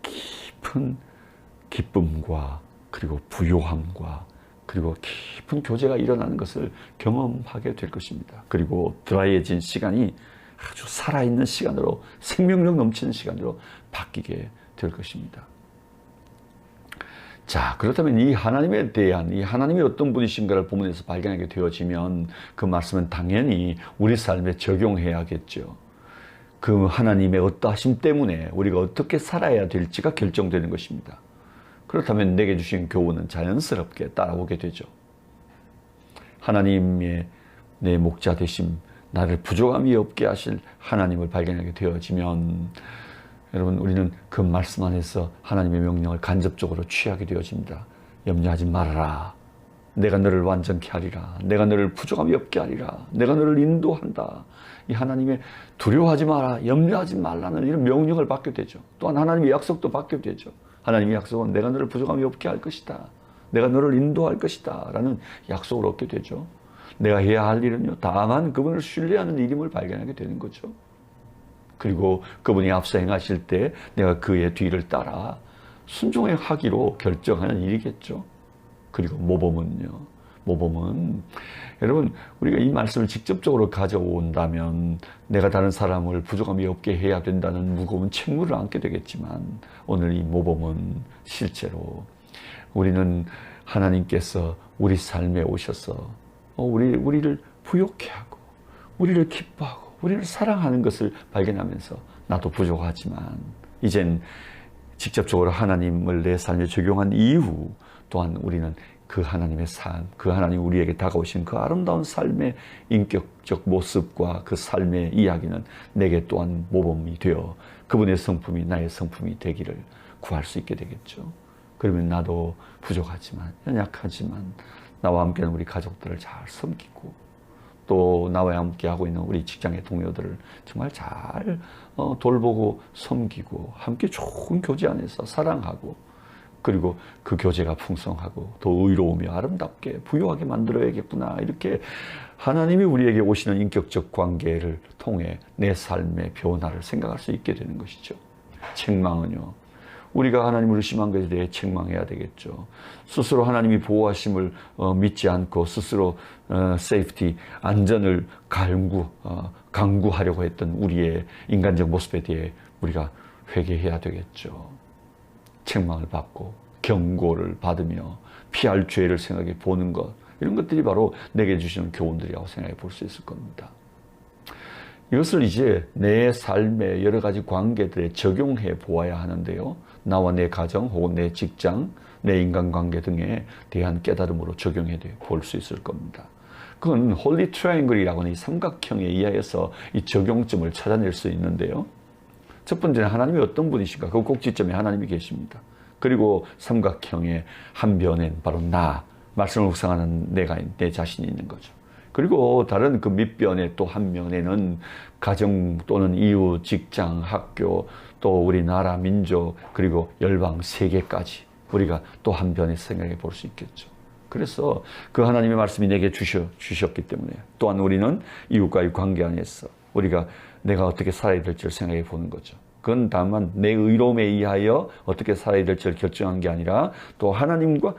S1: 깊은 기쁨과 그리고 부요함과 그리고 깊은 교제가 일어나는 것을 경험하게 될 것입니다. 그리고 드라이해진 시간이 아주 살아있는 시간으로, 생명력 넘치는 시간으로 바뀌게 될 것입니다. 자, 그렇다면 이 하나님에 대한, 이 하나님이 어떤 분이신가를 본문에서 발견하게 되어지면 그 말씀은 당연히 우리 삶에 적용해야겠죠. 그 하나님의 어떠하심 때문에 우리가 어떻게 살아야 될지가 결정되는 것입니다. 그렇다면 내게 주신 교훈은 자연스럽게 따라오게 되죠. 하나님의 내 목자 되심, 나를 부족함이 없게 하실 하나님을 발견하게 되어지면 여러분, 우리는 그 말씀 안에서 하나님의 명령을 간접적으로 취하게 되어집니다. 염려하지 말아라. 내가 너를 완전케 하리라. 내가 너를 부족함이 없게 하리라. 내가 너를 인도한다. 이 하나님의 두려워하지 마라, 염려하지 말라는 이런 명령을 받게 되죠. 또한 하나님의 약속도 받게 되죠. 하나님의 약속은 내가 너를 부족함이 없게 할 것이다. 내가 너를 인도할 것이다. 라는 약속을 얻게 되죠. 내가 해야 할 일은요, 다만 그분을 신뢰하는 일임을 발견하게 되는 거죠. 그리고 그분이 앞서 행하실 때 내가 그의 뒤를 따라 순종하기로 결정하는 일이겠죠. 그리고 모범은요. 모범은 여러분, 우리가 이 말씀을 직접적으로 가져온다면 내가 다른 사람을 부족함이 없게 해야 된다는 무거운 책무를 안게 되겠지만, 오늘 이 모범은 실제로 우리는 하나님께서 우리 삶에 오셔서 우리를 부욕해 하고 우리를 기뻐하고 우리를 사랑하는 것을 발견하면서 나도 부족하지만 이젠 직접적으로 하나님을 내 삶에 적용한 이후 또한 우리는 그 하나님의 삶, 그 하나님 우리에게 다가오신 그 아름다운 삶의 인격적 모습과 그 삶의 이야기는 내게 또한 모범이 되어 그분의 성품이 나의 성품이 되기를 구할 수 있게 되겠죠. 그러면 나도 부족하지만, 연약하지만 나와 함께하는 우리 가족들을 잘 섬기고 또 나와 함께 하고 있는 우리 직장의 동료들을 정말 잘 돌보고 섬기고 함께 좋은 교제 안에서 사랑하고, 그리고 그 교제가 풍성하고 더 의로우며 아름답게 부유하게 만들어야겠구나, 이렇게 하나님이 우리에게 오시는 인격적 관계를 통해 내 삶의 변화를 생각할 수 있게 되는 것이죠. 책망은요, 우리가 하나님을 의심한 것에 대해 책망해야 되겠죠. 스스로 하나님이 보호하심을 믿지 않고 스스로 세이프티, 안전을 강구하려고 했던 우리의 인간적 모습에 대해 우리가 회개해야 되겠죠. 책망을 받고 경고를 받으며 피할 죄를 생각해 보는 것, 이런 것들이 바로 내게 주시는 교훈들이라고 생각해 볼 수 있을 겁니다. 이것을 이제 내 삶의 여러 가지 관계들에 적용해 보아야 하는데요. 나와 내 가정 혹은 내 직장, 내 인간관계 등에 대한 깨달음으로 적용해 볼 수 있을 겁니다. 그건 홀리 트라이앵글이라고 하는 이 삼각형에 의해서 이 적용점을 찾아낼 수 있는데요. 첫 번째는 하나님이 어떤 분이신가? 그 꼭지점에 하나님이 계십니다. 그리고 삼각형의 한 변엔 바로 나, 말씀을 묵상하는 내 자신이 있는 거죠. 그리고 다른 그 밑변에 또 한 면에는 가정 또는 이웃, 직장, 학교, 또 우리나라, 민족, 그리고 열방, 세계까지 우리가 또 한 변에 생각해 볼 수 있겠죠. 그래서 그 하나님의 말씀이 내게 주셨기 때문에 또한 우리는 이웃과의 관계 안에서 우리가 내가 어떻게 살아야 될지를 생각해 보는 거죠. 그건 다만 내 의로움에 의하여 어떻게 살아야 될지를 결정한 게 아니라 또 하나님과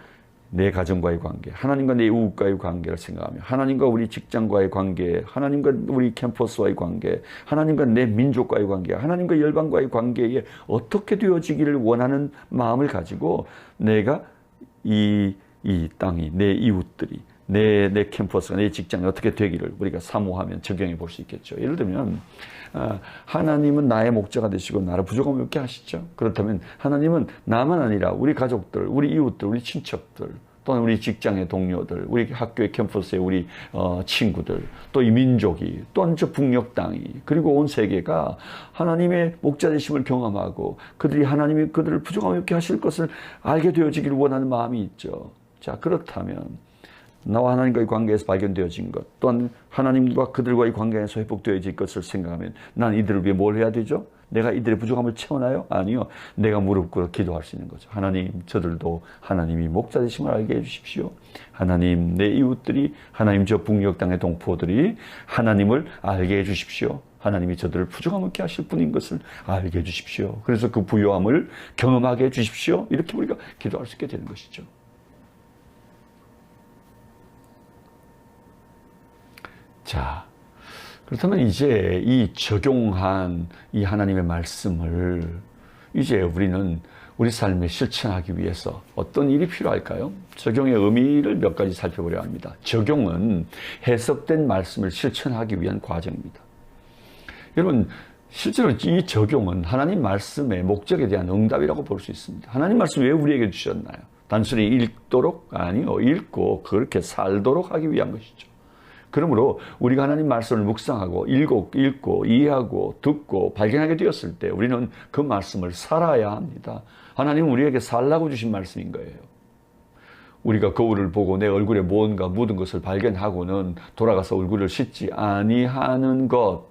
S1: 내 가정과의 관계, 하나님과 내 이웃과의 관계를 생각하며 하나님과 우리 직장과의 관계, 하나님과 우리 캠퍼스와의 관계, 하나님과 내 민족과의 관계, 하나님과 열방과의 관계에 어떻게 되어지기를 원하는 마음을 가지고 내가 이 땅이, 내 이웃들이, 내 캠퍼스가, 내 직장이 어떻게 되기를 우리가 사모하면 적용해 볼 수 있겠죠. 예를 들면 하나님은 나의 목자가 되시고 나를 부족함 없게 하시죠. 그렇다면 하나님은 나만 아니라 우리 가족들, 우리 이웃들, 우리 친척들, 또는 우리 직장의 동료들, 우리 학교의 캠퍼스의 우리 친구들, 또 이 민족이, 또한 저 북녘 땅이, 그리고 온 세계가 하나님의 목자 되심을 경험하고 그들이 하나님이 그들을 부족함 없게 하실 것을 알게 되어지기를 원하는 마음이 있죠. 자, 그렇다면 나와 하나님과의 관계에서 발견되어진 것, 또한 하나님과 그들과의 관계에서 회복되어질 것을 생각하면 난 이들을 위해 뭘 해야 되죠? 내가 이들의 부족함을 채워나요? 아니요. 내가 무릎 꿇어 기도할 수 있는 거죠. 하나님, 저들도 하나님이 목자 되심을 알게 해주십시오. 하나님, 내 이웃들이, 하나님 저 북녘 땅의 동포들이 하나님을 알게 해주십시오. 하나님이 저들을 부족함 없게 하실 분인 것을 알게 해주십시오. 그래서 그 부요함을 경험하게 해주십시오. 이렇게 우리가 기도할 수 있게 되는 것이죠. 자, 그렇다면 이제 이 적용한 이 하나님의 말씀을 이제 우리는 우리 삶에 실천하기 위해서 어떤 일이 필요할까요? 적용의 의미를 몇 가지 살펴보려 합니다. 적용은 해석된 말씀을 실천하기 위한 과정입니다. 여러분, 실제로 이 적용은 하나님 말씀의 목적에 대한 응답이라고 볼 수 있습니다. 하나님 말씀 왜 우리에게 주셨나요? 단순히 읽도록? 아니요. 읽고 그렇게 살도록 하기 위한 것이죠. 그러므로 우리가 하나님 말씀을 묵상하고 읽고 이해하고 듣고 발견하게 되었을 때 우리는 그 말씀을 살아야 합니다. 하나님은 우리에게 살라고 주신 말씀인 거예요. 우리가 거울을 보고 내 얼굴에 무언가 묻은 것을 발견하고는 돌아가서 얼굴을 씻지 아니하는 것,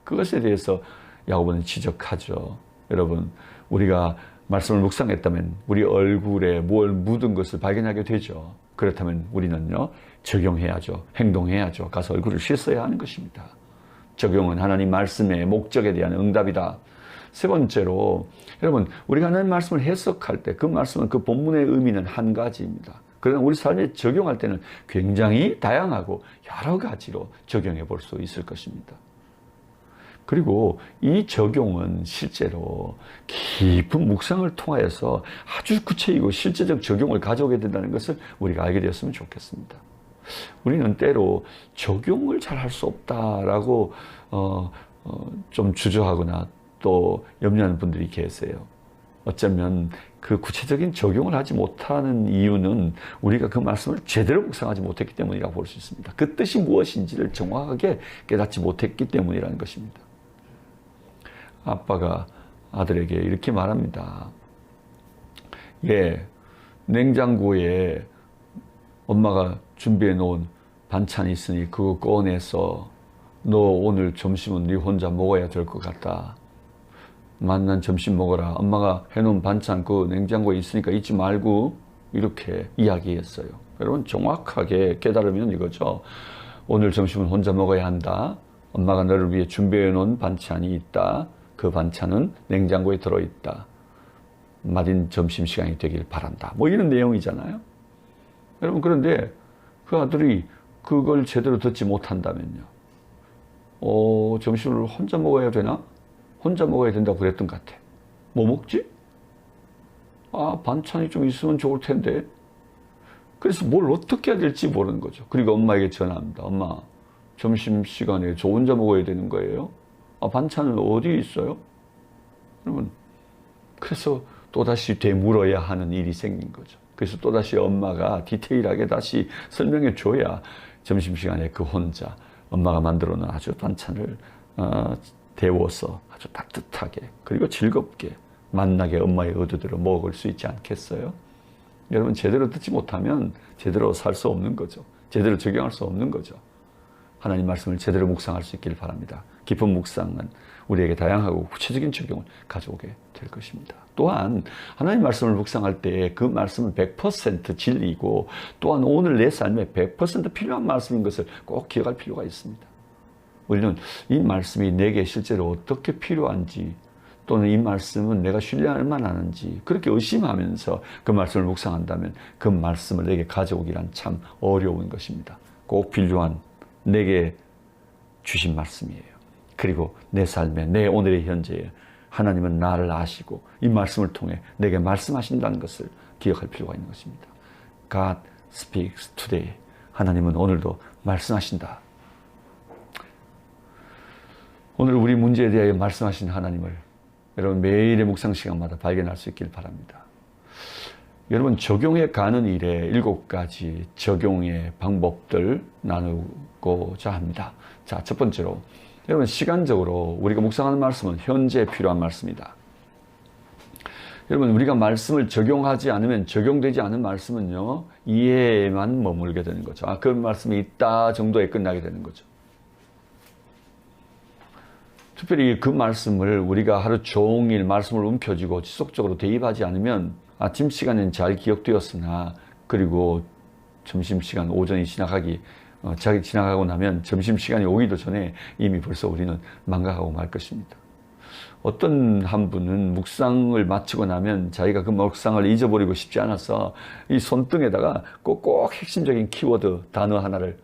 S1: 그것에 대해서 야고보는 지적하죠. 여러분, 우리가 말씀을 묵상했다면 우리 얼굴에 뭘 묻은 것을 발견하게 되죠. 그렇다면 우리는요, 적용해야죠. 행동해야죠. 가서 얼굴을 씻어야 하는 것입니다. 적용은 하나님 말씀의 목적에 대한 응답이다. 세 번째로, 여러분, 우리가 하나님 말씀을 해석할 때 그 말씀은 그 본문의 의미는 한 가지입니다. 그러나 우리 삶에 적용할 때는 굉장히 다양하고 여러 가지로 적용해 볼 수 있을 것입니다. 그리고 이 적용은 실제로 깊은 묵상을 통하여서 아주 구체이고 실제적 적용을 가져오게 된다는 것을 우리가 알게 되었으면 좋겠습니다. 우리는 때로 적용을 잘 할 수 없다라고 좀 주저하거나 또 염려하는 분들이 계세요. 어쩌면 그 구체적인 적용을 하지 못하는 이유는 우리가 그 말씀을 제대로 묵상하지 못했기 때문이라고 볼 수 있습니다. 그 뜻이 무엇인지를 정확하게 깨닫지 못했기 때문이라는 것입니다. 아빠가 아들에게 이렇게 말합니다. 예, 냉장고에 엄마가 준비해 놓은 반찬이 있으니 그거 꺼내서 너 오늘 점심은 네 혼자 먹어야 될 것 같다. 만난 점심 먹어라. 엄마가 해놓은 반찬 그 냉장고에 있으니까 잊지 말고, 이렇게 이야기했어요. 여러분, 정확하게 깨달으면 이거죠. 오늘 점심은 혼자 먹어야 한다. 엄마가 너를 위해 준비해 놓은 반찬이 있다. 그 반찬은 냉장고에 들어있다. 맛있는 점심시간이 되길 바란다. 뭐 이런 내용이잖아요. 여러분, 그런데 그 아들이 그걸 제대로 듣지 못한다면요. 점심을 혼자 먹어야 되나? 혼자 먹어야 된다고 그랬던 것 같아. 뭐 먹지? 아, 반찬이 좀 있으면 좋을 텐데. 그래서 뭘 어떻게 해야 될지 모르는 거죠. 그리고 엄마에게 전화합니다. 엄마, 점심시간에 저 혼자 먹어야 되는 거예요? 아, 반찬은 어디 있어요? 그러면, 그래서 또다시 되물어야 하는 일이 생긴 거죠. 그래서 또다시 엄마가 디테일하게 다시 설명해 줘야 점심시간에 그 혼자 엄마가 만들어 놓은 아주 반찬을 데워서 아주 따뜻하게 그리고 즐겁게 만나게 엄마의 의도대로 먹을 수 있지 않겠어요? 여러분, 제대로 듣지 못하면 제대로 살 수 없는 거죠. 제대로 적용할 수 없는 거죠. 하나님 말씀을 제대로 묵상할 수 있기를 바랍니다. 깊은 묵상은 우리에게 다양하고 구체적인 적용을 가져오게 될 것입니다. 또한 하나님 말씀을 묵상할 때 그 말씀은 100% 진리이고 또한 오늘 내 삶에 100% 필요한 말씀인 것을 꼭 기억할 필요가 있습니다. 우리는 이 말씀이 내게 실제로 어떻게 필요한지 또는 이 말씀은 내가 신뢰할 만한지 그렇게 의심하면서 그 말씀을 묵상한다면 그 말씀을 내게 가져오기란 참 어려운 것입니다. 꼭 필요한 내게 주신 말씀이에요. 그리고 내 삶에 내 오늘의 현재에 하나님은 나를 아시고 이 말씀을 통해 내게 말씀하신다는 것을 기억할 필요가 있는 것입니다. God speaks today. 하나님은 오늘도 말씀하신다. 오늘 우리 문제에 대하여 말씀하신 하나님을 여러분 매일의 묵상 시간마다 발견할 수 있길 바랍니다. 여러분, 적용해 가는 일에 7가지 적용의 방법들 나누고자 합니다. 자, 첫 번째로 여러분, 시간적으로 우리가 묵상하는 말씀은 현재에 필요한 말씀이다. 여러분, 우리가 말씀을 적용하지 않으면 적용되지 않은 말씀은요, 이해에만 머물게 되는 거죠. 아, 그 말씀이 있다 정도에 끝나게 되는 거죠. 특별히 그 말씀을 우리가 하루 종일 말씀을 움켜쥐고 지속적으로 대입하지 않으면 아침 시간은 잘 기억되었으나 그리고 점심시간 오전이 지나가고 나면 점심시간이 오기도 전에 이미 벌써 우리는 망각하고 말 것입니다. 어떤 한 분은 묵상을 마치고 나면 자기가 그 묵상을 잊어버리고 싶지 않아서 이 손등에다가 꼭 핵심적인 키워드 단어 하나를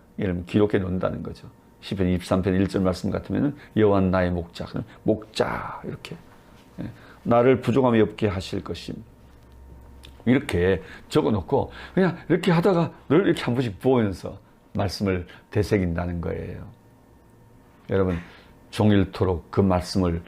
S1: 기록해 놓는다는 거죠. 시편 23편 1절 말씀 같으면 여호와는 나의 목자, 목자 이렇게 나를 부족함이 없게 하실 것임 이렇게 적어놓고 그냥 이렇게 하다가 늘 이렇게 한 번씩 보면서 말씀을 되새긴다는 거예요. 여러분, 종일토록 그 말씀을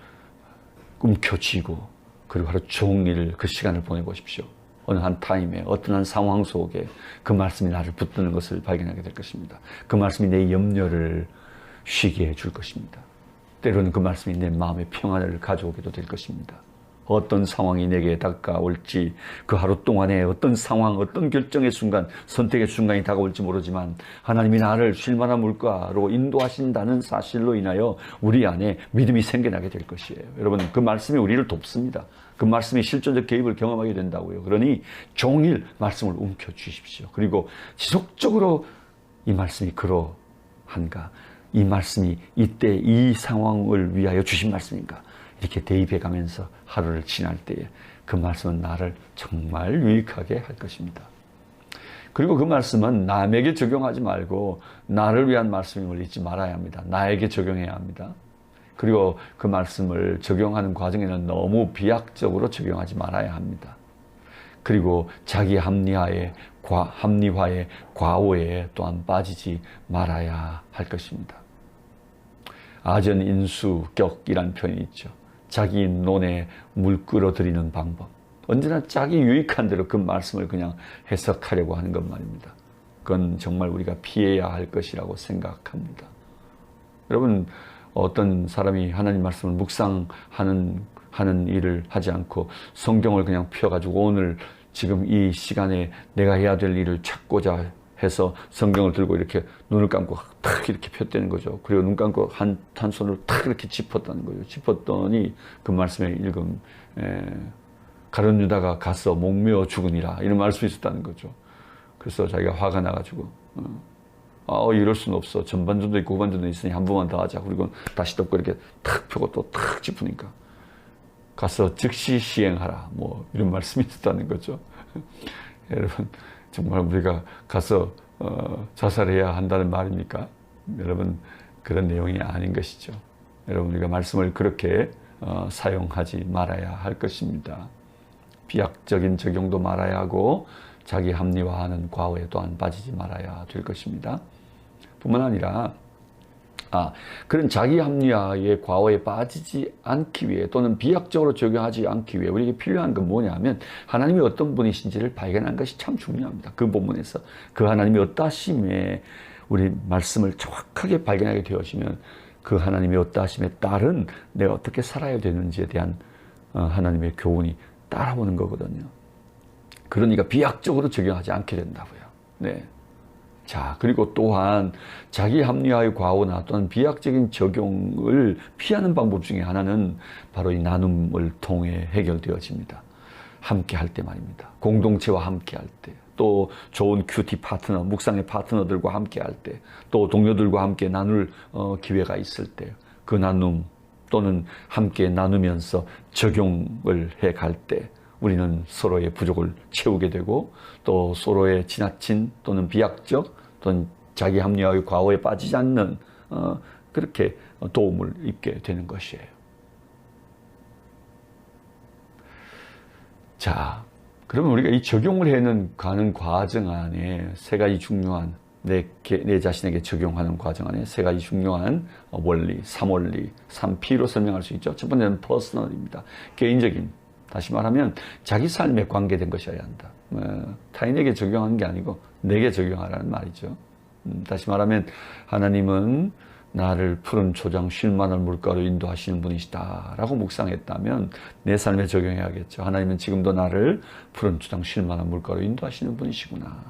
S1: 움켜쥐고 그리고 하루 종일 그 시간을 보내보십시오. 어느 한 타임에 어떤 한 상황 속에 그 말씀이 나를 붙드는 것을 발견하게 될 것입니다. 그 말씀이 내 염려를 쉬게 해줄 것입니다. 때로는 그 말씀이 내 마음의 평안을 가져오기도 될 것입니다. 어떤 상황이 내게 다가올지 그 하루 동안에 어떤 상황, 어떤 결정의 순간, 선택의 순간이 다가올지 모르지만 하나님이 나를 쉴만한 물가로 인도하신다는 사실로 인하여 우리 안에 믿음이 생겨나게 될 것이에요. 여러분, 그 말씀이 우리를 돕습니다. 그 말씀이 실존적 개입을 경험하게 된다고요. 그러니 종일 말씀을 움켜주십시오. 그리고 지속적으로 이 말씀이 그러한가? 이 말씀이 이때 이 상황을 위하여 주신 말씀인가? 이렇게 대입해 가면서 하루를 지날 때에 그 말씀은 나를 정말 유익하게 할 것입니다. 그리고 그 말씀은 남에게 적용하지 말고 나를 위한 말씀임을 잊지 말아야 합니다. 나에게 적용해야 합니다. 그리고 그 말씀을 적용하는 과정에는 너무 비약적으로 적용하지 말아야 합니다. 그리고 자기 합리화에 과오에 또한 빠지지 말아야 할 것입니다. 아전인수격이란 표현이 있죠. 자기 논에 물 끌어들이는 방법. 언제나 자기 유익한 대로 그 말씀을 그냥 해석하려고 하는 것 말입니다. 그건 정말 우리가 피해야 할 것이라고 생각합니다. 여러분, 어떤 사람이 하나님 말씀을 묵상하는 일을 하지 않고 성경을 그냥 펴가지고 오늘 지금 이 시간에 내가 해야 될 일을 찾고자 해서 성경을 들고 이렇게 눈을 감고 탁 이렇게 폈다는 거죠. 그리고 눈 감고 한 손으로 탁 이렇게 짚었다는 거예요. 짚었더니 그 말씀에 읽음 가룟 유다가 가서 목매어 죽으니라 이런 말씀이 있었다는 거죠. 그래서 자기가 화가 나가지고 이럴 수는 없어. 전반전도 있고 후반전도 있으니 한 번만 더 하자. 그리고 다시 덮고 이렇게 탁 펴고 또 탁 짚으니까 가서 즉시 시행하라. 뭐 이런 말씀이 있었다는 거죠. 여러분, 정말 우리가 가서 자살해야 한다는 말입니까? 여러분, 그런 내용이 아닌 것이죠. 여러분, 우리가 말씀을 그렇게 사용하지 말아야 할 것입니다. 비약적인 적용도 말아야 하고 자기 합리화하는 과오에 또한 빠지지 말아야 될 것입니다. 뿐만 아니라 그런 자기 합리화의 과오에 빠지지 않기 위해 또는 비약적으로 적용하지 않기 위해 우리에게 필요한 건 뭐냐면 하나님이 어떤 분이신지를 발견하는 것이 참 중요합니다. 그 본문에서 그 하나님이 어떠하심에 우리 말씀을 정확하게 발견하게 되어지면 그 하나님의 어떠하심에 따른 내가 어떻게 살아야 되는지에 대한 하나님의 교훈이 따라오는 거거든요. 그러니까 비약적으로 적용하지 않게 된다고요. 네. 자, 그리고 또한 자기 합리화의 과오나 또는 비약적인 적용을 피하는 방법 중에 하나는 바로 이 나눔을 통해 해결되어집니다. 함께 할 때 말입니다. 공동체와 함께 할 때, 또 좋은 큐티 파트너, 묵상의 파트너들과 함께 할 때, 또 동료들과 함께 나눌 기회가 있을 때, 그 나눔 또는 함께 나누면서 적용을 해갈 때 우리는 서로의 부족을 채우게 되고 또 서로의 지나친 또는 비약적 또는 자기 합리화의 과오에 빠지지 않는 그렇게 도움을 입게 되는 것이에요. 자, 그러면 우리가 이 적용을 가는 과정 안에 세 가지 중요한 내 자신에게 적용하는 과정 안에 세 가지 중요한 원리, 3원리, 3P로 설명할 수 있죠. 첫 번째는 퍼스널입니다. 개인적인, 다시 말하면 자기 삶에 관계된 것이어야 한다. 타인에게 적용하는 게 아니고 내게 적용하라는 말이죠. 다시 말하면 하나님은 나를 푸른 초장 쉴만한 물가로 인도하시는 분이시다 라고 묵상했다면 내 삶에 적용해야겠죠. 하나님은 지금도 나를 푸른 초장 쉴만한 물가로 인도하시는 분이시구나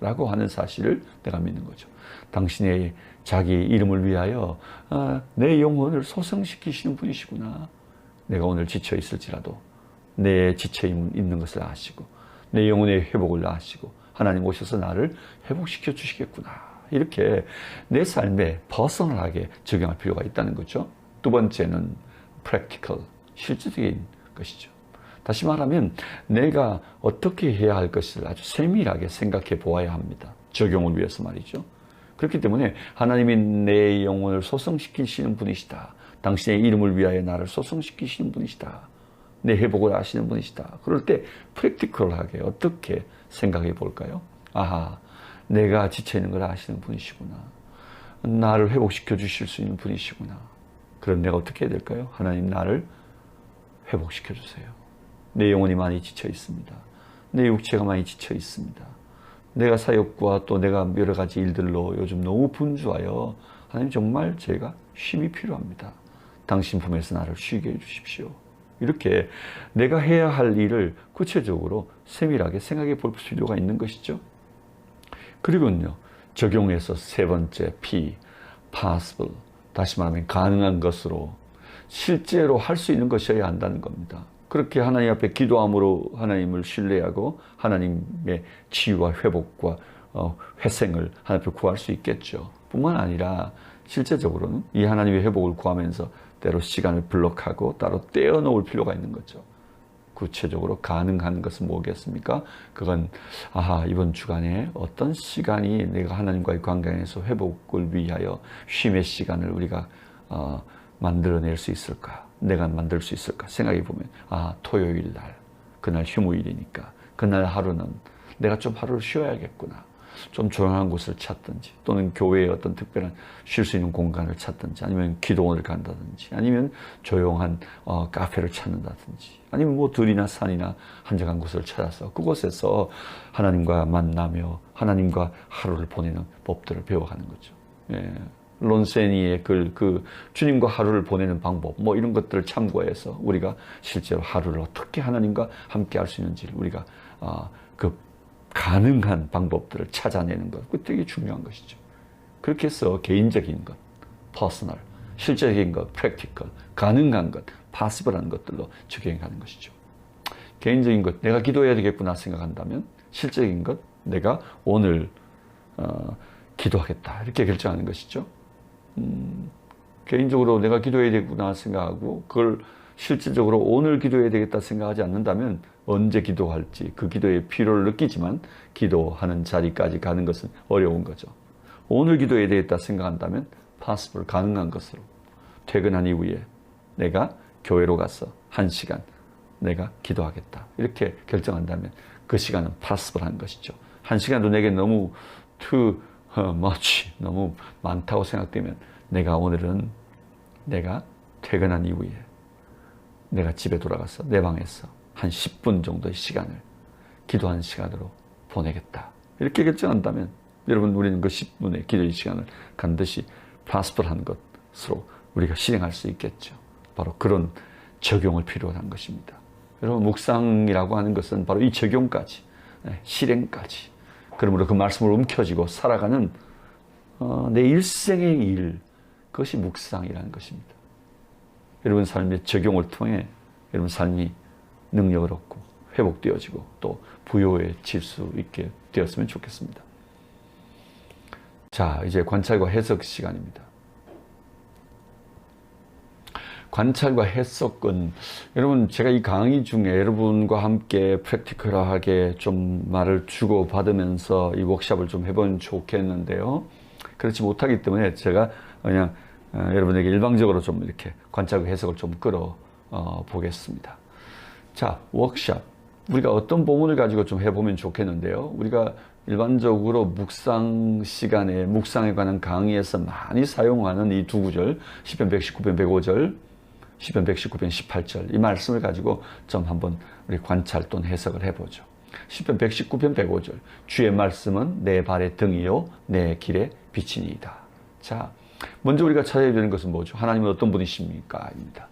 S1: 라고 하는 사실을 내가 믿는 거죠. 당신의 자기 이름을 위하여 내 영혼을 소성시키시는 분이시구나. 내가 오늘 지쳐 있을지라도 내 지쳐 있는 것을 아시고 내 영혼의 회복을 아시고 하나님 오셔서 나를 회복시켜 주시겠구나. 이렇게 내 삶에 퍼스널하게 적용할 필요가 있다는 거죠. 두 번째는 practical, 실질적인 것이죠. 다시 말하면 내가 어떻게 해야 할 것을 아주 세밀하게 생각해 보아야 합니다. 적용을 위해서 말이죠. 그렇기 때문에 하나님이 내 영혼을 소성시키시는 분이시다. 당신의 이름을 위하여 나를 소성시키시는 분이시다. 내 회복을 아시는 분이시다. 그럴 때 프랙티컬하게 어떻게 생각해 볼까요? 아하, 내가 지쳐있는 걸 아시는 분이시구나. 나를 회복시켜 주실 수 있는 분이시구나. 그럼 내가 어떻게 해야 될까요? 하나님 나를 회복시켜 주세요. 내 영혼이 많이 지쳐 있습니다. 내 육체가 많이 지쳐 있습니다. 내가 사역과 또 내가 여러 가지 일들로 요즘 너무 분주하여 하나님 정말 제가 쉼이 필요합니다. 당신 품에서 나를 쉬게 해주십시오. 이렇게 내가 해야 할 일을 구체적으로 세밀하게 생각해 볼 필요가 있는 것이죠. 그리고요, 적용해서 세 번째 P, possible. 다시 말하면 가능한 것으로 실제로 할 수 있는 것이어야 한다는 겁니다. 그렇게 하나님 앞에 기도함으로 하나님을 신뢰하고 하나님의 치유와 회복과 회생을 하나님 앞에 구할 수 있겠죠. 뿐만 아니라 실제적으로는 이 하나님의 회복을 구하면서 때로 시간을 블록하고 따로 떼어놓을 필요가 있는 거죠. 구체적으로 가능한 것은 뭐겠습니까? 그건 이번 주간에 어떤 시간이 내가 하나님과의 관계에서 회복을 위하여 쉼의 시간을 우리가 만들어낼 수 있을까? 내가 만들 수 있을까? 생각해 보면 토요일 날, 그날 휴무일이니까 그날 하루는 내가 좀 하루를 쉬어야겠구나. 좀 조용한 곳을 찾든지 또는 교회에 어떤 특별한 쉴 수 있는 공간을 찾든지 아니면 기도원을 간다든지 아니면 조용한 카페를 찾는다든지 아니면 뭐 들이나 산이나 한적한 곳을 찾아서 그곳에서 하나님과 만나며 하나님과 하루를 보내는 법들을 배워가는 거죠. 예. 론세니의 글, 주님과 하루를 보내는 방법, 뭐 이런 것들을 참고해서 우리가 실제로 하루를 어떻게 하나님과 함께 할 수 있는지를 우리가 가능한 방법들을 찾아내는 것, 그게 되게 중요한 것이죠. 그렇게 해서 개인적인 것, 퍼스널, 실제적인 것, 프랙티컬, 가능한 것, 파시블한 것들로 적용하는 것이죠. 개인적인 것, 내가 기도해야 되겠구나 생각한다면 실제적인 것, 내가 오늘 기도하겠다 이렇게 결정하는 것이죠. 개인적으로 내가 기도해야 되겠구나 생각하고 그걸 실질적으로 오늘 기도해야 되겠다 생각하지 않는다면 언제 기도할지 그 기도의 필요를 느끼지만 기도하는 자리까지 가는 것은 어려운 거죠. 오늘 기도해야 되겠다 생각한다면 possible, 가능한 것으로 퇴근한 이후에 내가 교회로 가서 1시간 내가 기도하겠다. 이렇게 결정한다면 그 시간은 파스벌한 것이죠. 한 시간도 내게 너무 too much, 너무 많다고 생각되면 내가 오늘은 내가 퇴근한 이후에 내가 집에 돌아가서 내 방에서 한 10분 정도의 시간을 기도하는 시간으로 보내겠다. 이렇게 결정한다면 여러분 우리는 그 10분의 기도의 시간을 반드시 파스벌한 것으로 우리가 실행할 수 있겠죠. 바로 그런 적용을 필요로 한 것입니다. 여러분 묵상이라고 하는 것은 바로 이 적용까지, 실행까지, 그러므로 그 말씀을 움켜쥐고 살아가는 내 일생의 일, 그것이 묵상이라는 것입니다. 여러분 삶의 적용을 통해 여러분 삶이 능력을 얻고 회복되어지고 또 부요해질 수 있게 되었으면 좋겠습니다. 자, 이제 관찰과 해석 시간입니다. 관찰과 해석은 여러분 제가 이 강의 중에 여러분과 함께 프랙티컬하게 좀 말을 주고받으면서 이 워크숍을 좀 해보면 좋겠는데요. 그렇지 못하기 때문에 제가 그냥 여러분에게 일방적으로 좀 이렇게 관찰과 해석을 좀 끌어 보겠습니다. 자, 워크숍. 우리가 어떤 본문을 가지고 좀 해보면 좋겠는데요. 우리가 일반적으로 묵상 시간에 묵상에 관한 강의에서 많이 사용하는 이 두 구절, 시편 119편 105절, 시편 119편 18절, 이 말씀을 가지고 좀 한번 우리 관찰 또는 해석을 해보죠. 시편 119편 105절, 주의 말씀은 내 발의 등이요 내 길의 빛이니이다. 자, 먼저 우리가 찾아야 되는 것은 뭐죠? 하나님은 어떤 분이십니까? 입니다.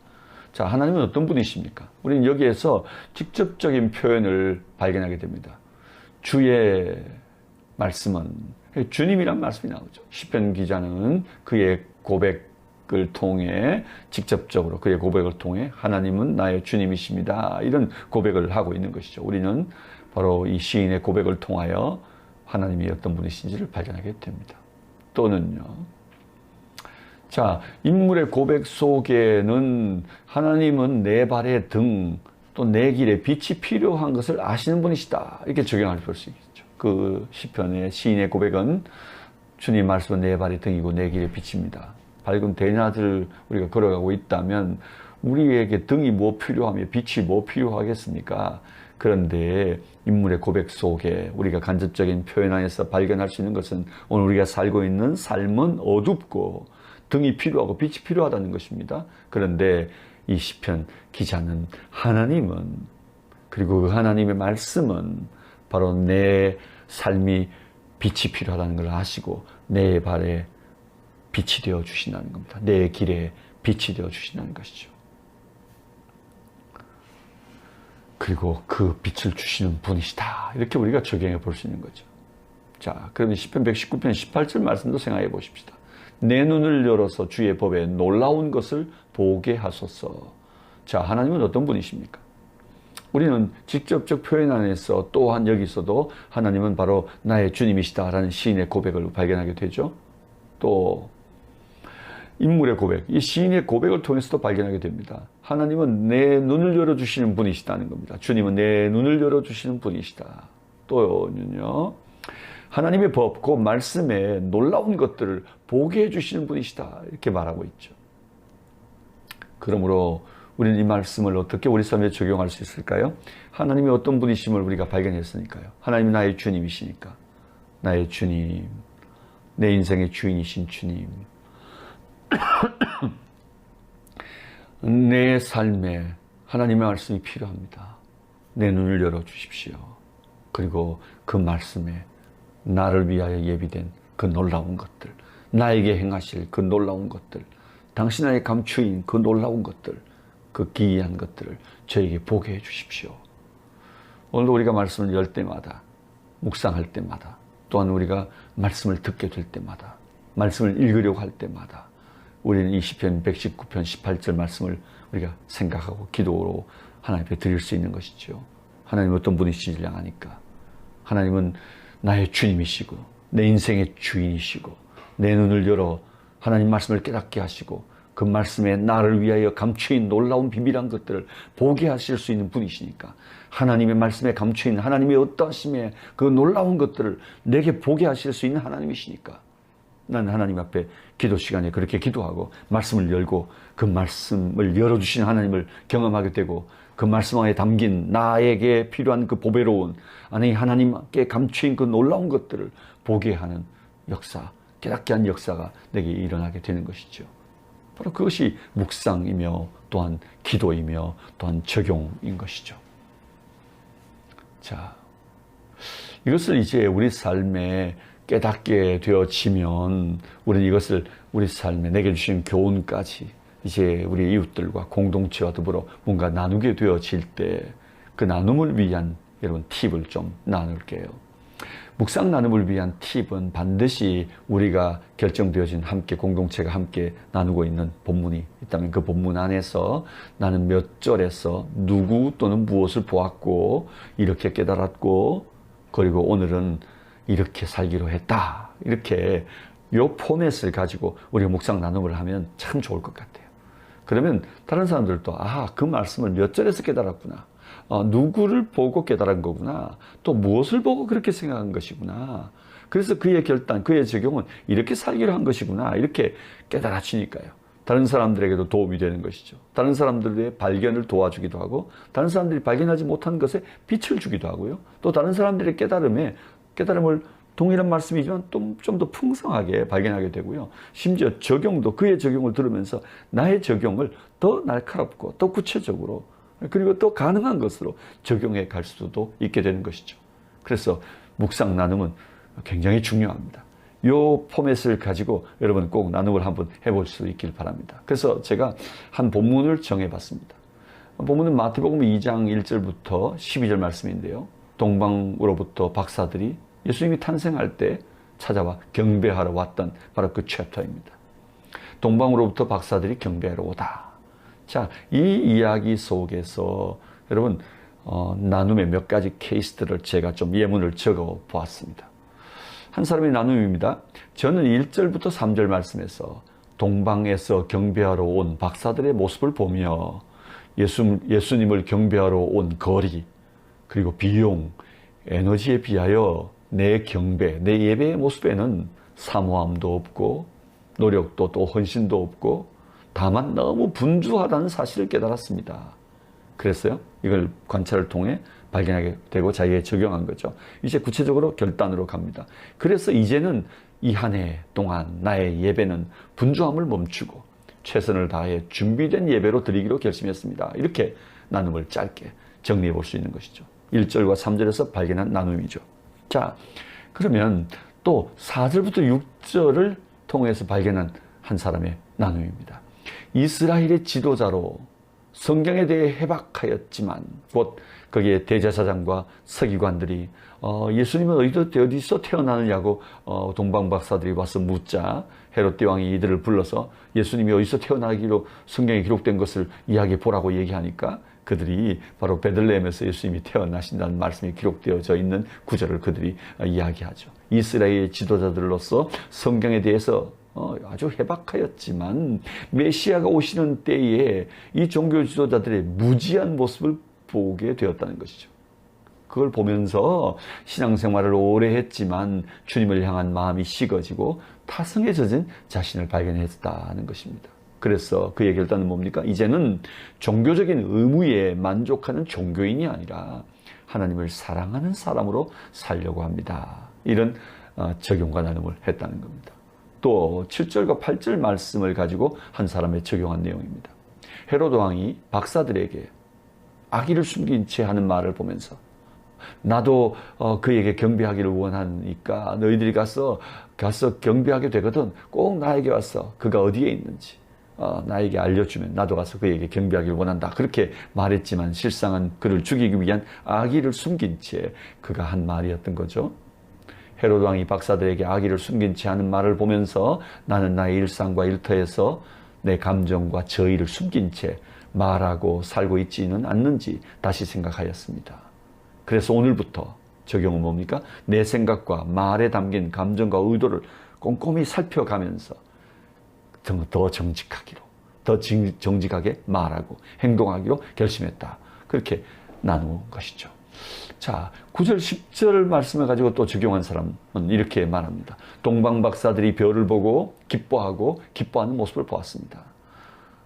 S1: 자, 하나님은 어떤 분이십니까? 우리는 여기에서 직접적인 표현을 발견하게 됩니다. 주의 말씀은, 주님이란 말씀이 나오죠. 시편 기자는 그의 고백을 통해 직접적으로 그의 고백을 통해 하나님은 나의 주님이십니다. 이런 고백을 하고 있는 것이죠. 우리는 바로 이 시인의 고백을 통하여 하나님이 어떤 분이신지를 발견하게 됩니다. 또는요. 자, 인물의 고백 속에는 하나님은 내 발의 등, 또 내 길에 빛이 필요한 것을 아시는 분이시다. 이렇게 적용할 수 있겠죠. 그 시편의 시인의 고백은 주님 말씀은 내 발의 등이고 내 길의 빛입니다. 밝은 대낮을 우리가 걸어가고 있다면 우리에게 등이 뭐 필요하며 빛이 뭐 필요하겠습니까? 그런데 인물의 고백 속에 우리가 간접적인 표현 안에서 발견할 수 있는 것은 오늘 우리가 살고 있는 삶은 어둡고 등이 필요하고 빛이 필요하다는 것입니다. 그런데 이 시편 기자는 하나님은, 그리고 그 하나님의 말씀은 바로 내 삶이 빛이 필요하다는 걸 아시고 내 발에 빛이 되어 주신다는 겁니다. 내 길에 빛이 되어 주신다는 것이죠. 그리고 그 빛을 주시는 분이시다. 이렇게 우리가 적용해 볼 수 있는 거죠. 자, 그러면 시편 119편 18절 말씀도 생각해 보십시다. 내 눈을 열어서 주의 법에 놀라운 것을 보게 하소서. 자, 하나님은 어떤 분이십니까? 우리는 직접적 표현 안에서 또한 여기서도 하나님은 바로 나의 주님이시다라는 시인의 고백을 발견하게 되죠. 또 인물의 고백, 이 시인의 고백을 통해서도 발견하게 됩니다. 하나님은 내 눈을 열어주시는 분이시다는 겁니다. 주님은 내 눈을 열어주시는 분이시다. 또는요, 하나님의 법, 그 말씀에 놀라운 것들을 보게 해주시는 분이시다. 이렇게 말하고 있죠. 그러므로 우리는 이 말씀을 어떻게 우리 삶에 적용할 수 있을까요? 하나님이 어떤 분이심을 우리가 발견했으니까요. 하나님이 나의 주님이시니까. 나의 주님, 내 인생의 주인이신 주님. 내 삶에 하나님의 말씀이 필요합니다. 내 눈을 열어주십시오. 그리고 그 말씀에 나를 위하여 예비된 그 놀라운 것들, 나에게 행하실 그 놀라운 것들, 당신 안에 감추인 그 놀라운 것들, 그 기이한 것들을 저에게 보게 해 주십시오. 오늘도 우리가 말씀을 열 때마다, 묵상할 때마다, 또한 우리가 말씀을 듣게 될 때마다, 말씀을 읽으려고 할 때마다 우리는 이 시편 119편 18절 말씀을 우리가 생각하고 기도로 하나님 앞에 드릴 수 있는 것이죠. 하나님 어떤 분이시지 아니까. 하나님은 나의 주님이시고 내 인생의 주인이시고 내 눈을 열어 하나님 말씀을 깨닫게 하시고 그 말씀에 나를 위하여 감추인 놀라운 비밀한 것들을 보게 하실 수 있는 분이시니까 하나님의 말씀에 감추인 하나님의 어떠하심에 그 놀라운 것들을 내게 보게 하실 수 있는 하나님이시니까 나는 하나님 앞에 기도 시간에 그렇게 기도하고 말씀을 열고 그 말씀을 열어주신 하나님을 경험하게 되고 그 말씀 안에 담긴 나에게 필요한 그 보배로운 아니 하나님께 감추인 그 놀라운 것들을 보게 하는 역사, 깨닫게 한 역사가 내게 일어나게 되는 것이죠. 바로 그것이 묵상이며 또한 기도이며 또한 적용인 것이죠. 자, 이것을 이제 우리 삶에 깨닫게 되어지면 우리는 이것을 우리 삶에 내게 주신 교훈까지 이제 우리 이웃들과 공동체와 더불어 뭔가 나누게 되어질 때 그 나눔을 위한 여러분 팁을 좀 나눌게요. 묵상 나눔을 위한 팁은 반드시 우리가 결정되어진 함께 공동체가 함께 나누고 있는 본문이 있다면 그 본문 안에서 나는 몇 절에서 누구 또는 무엇을 보았고 이렇게 깨달았고 그리고 오늘은 이렇게 살기로 했다. 이렇게 요 포맷을 가지고 우리가 묵상 나눔을 하면 참 좋을 것 같아요. 그러면 다른 사람들도 그 말씀을 몇 절에서 깨달았구나. 누구를 보고 깨달은 거구나. 또 무엇을 보고 그렇게 생각한 것이구나. 그래서 그의 결단, 그의 적용은 이렇게 살기로 한 것이구나. 이렇게 깨달아지니까요. 다른 사람들에게도 도움이 되는 것이죠. 다른 사람들의 발견을 도와주기도 하고 다른 사람들이 발견하지 못한 것에 빛을 주기도 하고요. 또 다른 사람들의 깨달음을 동일한 말씀이지만 좀 더 풍성하게 발견하게 되고요. 심지어 적용도 그의 적용을 들으면서 나의 적용을 더 날카롭고 더 구체적으로 그리고 또 가능한 것으로 적용해 갈 수도 있게 되는 것이죠. 그래서 묵상 나눔은 굉장히 중요합니다. 이 포맷을 가지고 여러분 꼭 나눔을 한번 해볼 수 있길 바랍니다. 그래서 제가 한 본문을 정해봤습니다. 본문은 마태복음 2장 1절부터 12절 말씀인데요. 동방으로부터 박사들이 예수님이 탄생할 때 찾아와 경배하러 왔던 바로 그 챕터입니다. 동방으로부터 박사들이 경배하러 오다. 자, 이 이야기 속에서 여러분 나눔의 몇 가지 케이스들을 제가 좀 예문을 적어 보았습니다. 한 사람의 나눔입니다. 저는 1절부터 3절 말씀에서 동방에서 경배하러 온 박사들의 모습을 보며 예수님을 경배하러 온 거리 그리고 비용, 에너지에 비하여 내 경배, 내 예배의 모습에는 사모함도 없고 노력도 또 헌신도 없고 다만 너무 분주하다는 사실을 깨달았습니다. 그랬어요. 이걸 관찰을 통해 발견하게 되고 자기에 적용한 거죠. 이제 구체적으로 결단으로 갑니다. 그래서 이제는 이 한 해 동안 나의 예배는 분주함을 멈추고 최선을 다해 준비된 예배로 드리기로 결심했습니다. 이렇게 나눔을 짧게 정리해 볼 수 있는 것이죠. 1절과 3절에서 발견한 나눔이죠. 자, 그러면 또 4절부터 6절을 통해서 발견한 한 사람의 나눔입니다. 이스라엘의 지도자로 성경에 대해 해박하였지만 곧 거기에 대제사장과 서기관들이 예수님은 어디서 태어나느냐고 동방 박사들이 와서 묻자 헤롯 대왕이 이들을 불러서 예수님이 어디서 태어나기로 성경에 기록된 것을 이야기해 보라고 얘기하니까 그들이 바로 베들레헴에서 예수님이 태어나신다는 말씀이 기록되어져 있는 구절을 그들이 이야기하죠. 이스라엘의 지도자들로서 성경에 대해서 아주 해박하였지만 메시아가 오시는 때에 이 종교 지도자들의 무지한 모습을 보게 되었다는 것이죠. 그걸 보면서 신앙생활을 오래 했지만 주님을 향한 마음이 식어지고 타성에 젖은 자신을 발견했다는 것입니다. 그래서 그의 결단은 뭡니까? 이제는 종교적인 의무에 만족하는 종교인이 아니라 하나님을 사랑하는 사람으로 살려고 합니다. 이런 적용과 나눔을 했다는 겁니다. 또 7절과 8절 말씀을 가지고 한 사람의 적용한 내용입니다. 헤롯 왕이 박사들에게 아기를 숨긴 채 하는 말을 보면서 나도 그에게 경배하기를 원하니까 너희들이 가서 경배하게 되거든 꼭 나에게 와서 그가 어디에 있는지 나에게 알려주면 나도 가서 그에게 경배하기를 원한다. 그렇게 말했지만 실상은 그를 죽이기 위한 아기를 숨긴 채 그가 한 말이었던 거죠. 헤롯 왕이 박사들에게 아기를 숨긴 채 하는 말을 보면서 나는 나의 일상과 일터에서 내 감정과 저의를 숨긴 채 말하고 살고 있지는 않는지 다시 생각하였습니다. 그래서 오늘부터 적용은 뭡니까? 내 생각과 말에 담긴 감정과 의도를 꼼꼼히 살펴가면서 더 정직하기로, 더 정직하게 말하고 행동하기로 결심했다. 그렇게 나누는 것이죠. 자, 9절, 10절 말씀을 가지고 또 적용한 사람은 이렇게 말합니다. 동방박사들이 별을 보고 기뻐하고 기뻐하는 모습을 보았습니다.